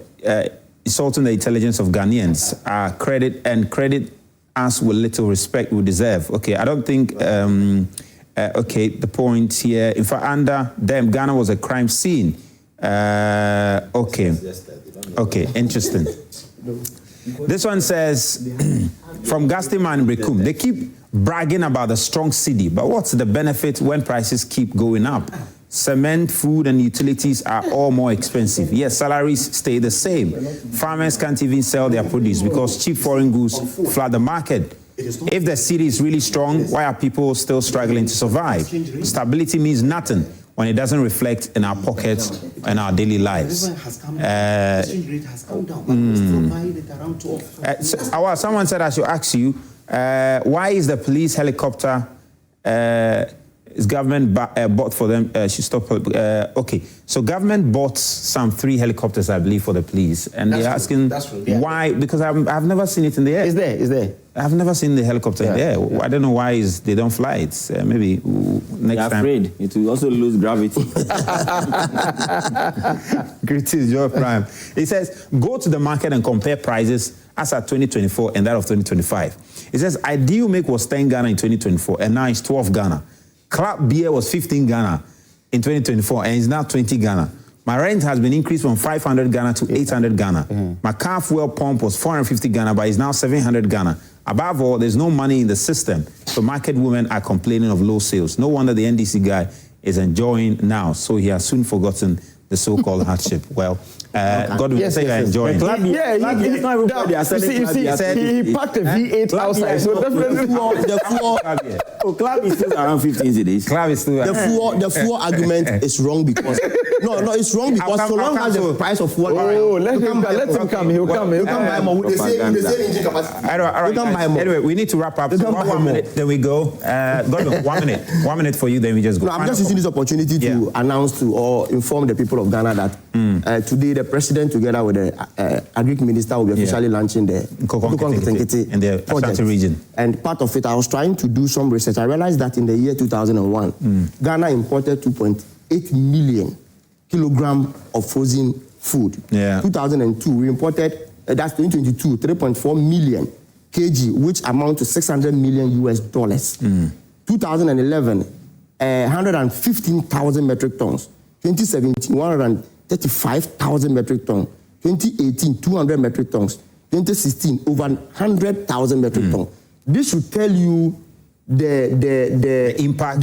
Insulting the intelligence of Ghanaians. Credit us with little respect we deserve. Okay, I don't think... okay, the point here, in fact, under them, Ghana was a crime scene. Okay, interesting. This one says, from Gastiman Brekum, they keep bragging about the strong cedi, but what's the benefit when prices keep going up? Cement, food, and utilities are all more expensive. Yes, salaries stay the same. Farmers can't even sell their produce because cheap foreign goods flood the market. If the city is really strong, why are people still struggling to survive? Stability means nothing when it doesn't reflect in our pockets and our daily lives. Someone said I should ask you, why is the police helicopter, is government bought for them? Okay, so government bought some 3 helicopters, I believe, for the police. And they're asking why, because I've never seen it in the air. It's there. I've never seen the helicopter in the air. I don't know why they don't fly it. Maybe next time. Afraid it will also lose gravity. Greetings, Joe Prime. It says, go to the market and compare prices as at 2024 and that of 2025. It says, ideal milk was 10 Ghana in 2024 and now it's 12 Ghana. Club beer was 15 Ghana in 2024 and it's now 20 Ghana. My rent has been increased from 500 Ghana to 800 Ghana. My car fuel pump was 450 Ghana, but it's now 700 Ghana. Above all, there's no money in the system, so market women are complaining of low sales. No wonder the NDC guy is enjoying now, so he has soon forgotten the so-called hardship. Well, Godwin, say you're enjoying. He packed a V8 outside, so definitely Club is still around 15 cities. Club is still the fuel argument is wrong because it's wrong because so long as the price of fuel. Let him come. He'll come. buy more with the same engine capacity. All right. Anyway, we need to wrap up. So 1 minute, then we go. Godwin, 1 minute. 1 minute for you, then we just go. No, I'm just using this opportunity to announce to or inform the people of Ghana that today the president, together with the agric minister, will be officially launching the Kokon-Ketenkete in the Ashanti region. And part of it, I was trying to do some research. I realized that in the year 2001, Ghana imported 2.8 million kilogram of frozen food. 2002, we imported, that's 2022, 3.4 million kg, which amount to $600 million US. 2011, 115,000 metric tons. 2017, 135,000 metric tons. 2018, 200 metric tons. 2016, over 100,000 metric tons. This should tell you the impact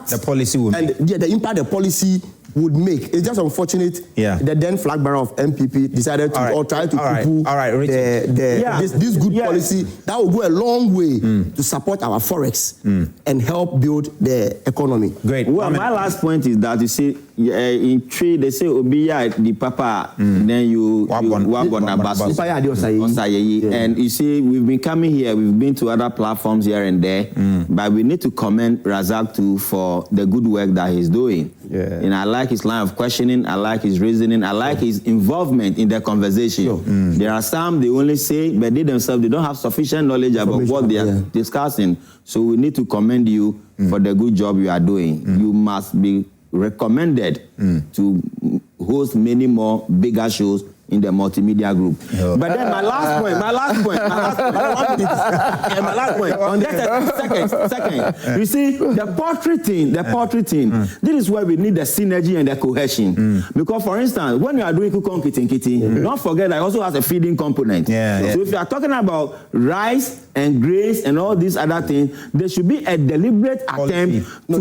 the policy will make. And the impact the policy would make. It's just unfortunate the then flag bearer of MPP decided to try to poo-poo this good policy that will go a long way to support our forex and help build the economy. Great. Well, my last point is that you see, in trade they say obiya the papa, then you and you see we've been coming here, we've been to other platforms here and there, but we need to commend Razak too for the good work that he's doing. And I like his line of questioning, I like his reasoning, I like his involvement in the conversation. There are some they only say, but they themselves, they don't have sufficient knowledge about what they are discussing. So we need to commend you for the good job you are doing. You must be recommended to host many more bigger shows in the multimedia group. But then my last point, second. You see, the poultry thing, this is where we need the synergy and the cohesion. Because for instance, when you are doing Kokon-Ketenkete, don't forget that it also has a feeding component. So if you are talking about rice and grains and all these other things, there should be a deliberate attempt to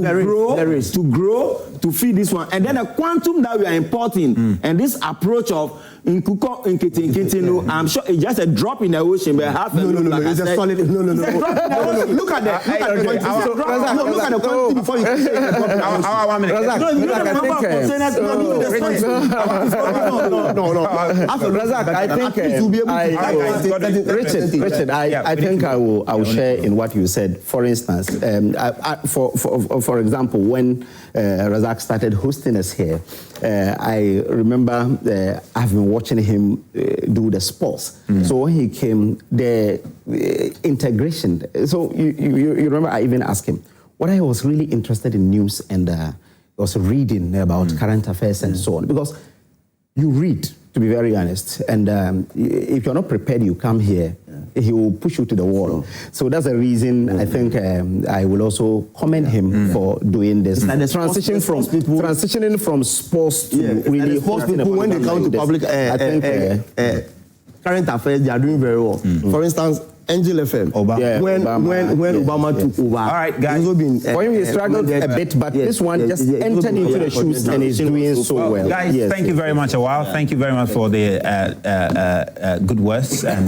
grow, to feed this one. And then the quantum that we are importing and this approach of in Kuko, in Kitino, I'm sure it's just a drop in the ocean, but half No, it's a solid. No. Look at the quantity before you say Our 1 minute. Richard, I think I will share in what you said. For instance, for example, when Razak started hosting us here, I remember I've been watching him do the sports. So when he came, the integration. So you remember I even asked him, what I was really interested in news and was reading about current affairs and so on, because you read, to be very honest, and if you're not prepared, you come here, he will push you to the wall. So that's the reason I think I will also commend him for doing this. Transitioning from sports to really sports people when they come to public current affairs, they are doing very well. For instance, Angel FM. When Obama took over. All right, guys. For him, he struggled a bit, but this one just entered into the shoes and is doing so well. Guys, thank you very much, Awal. Thank you very much for the good words. And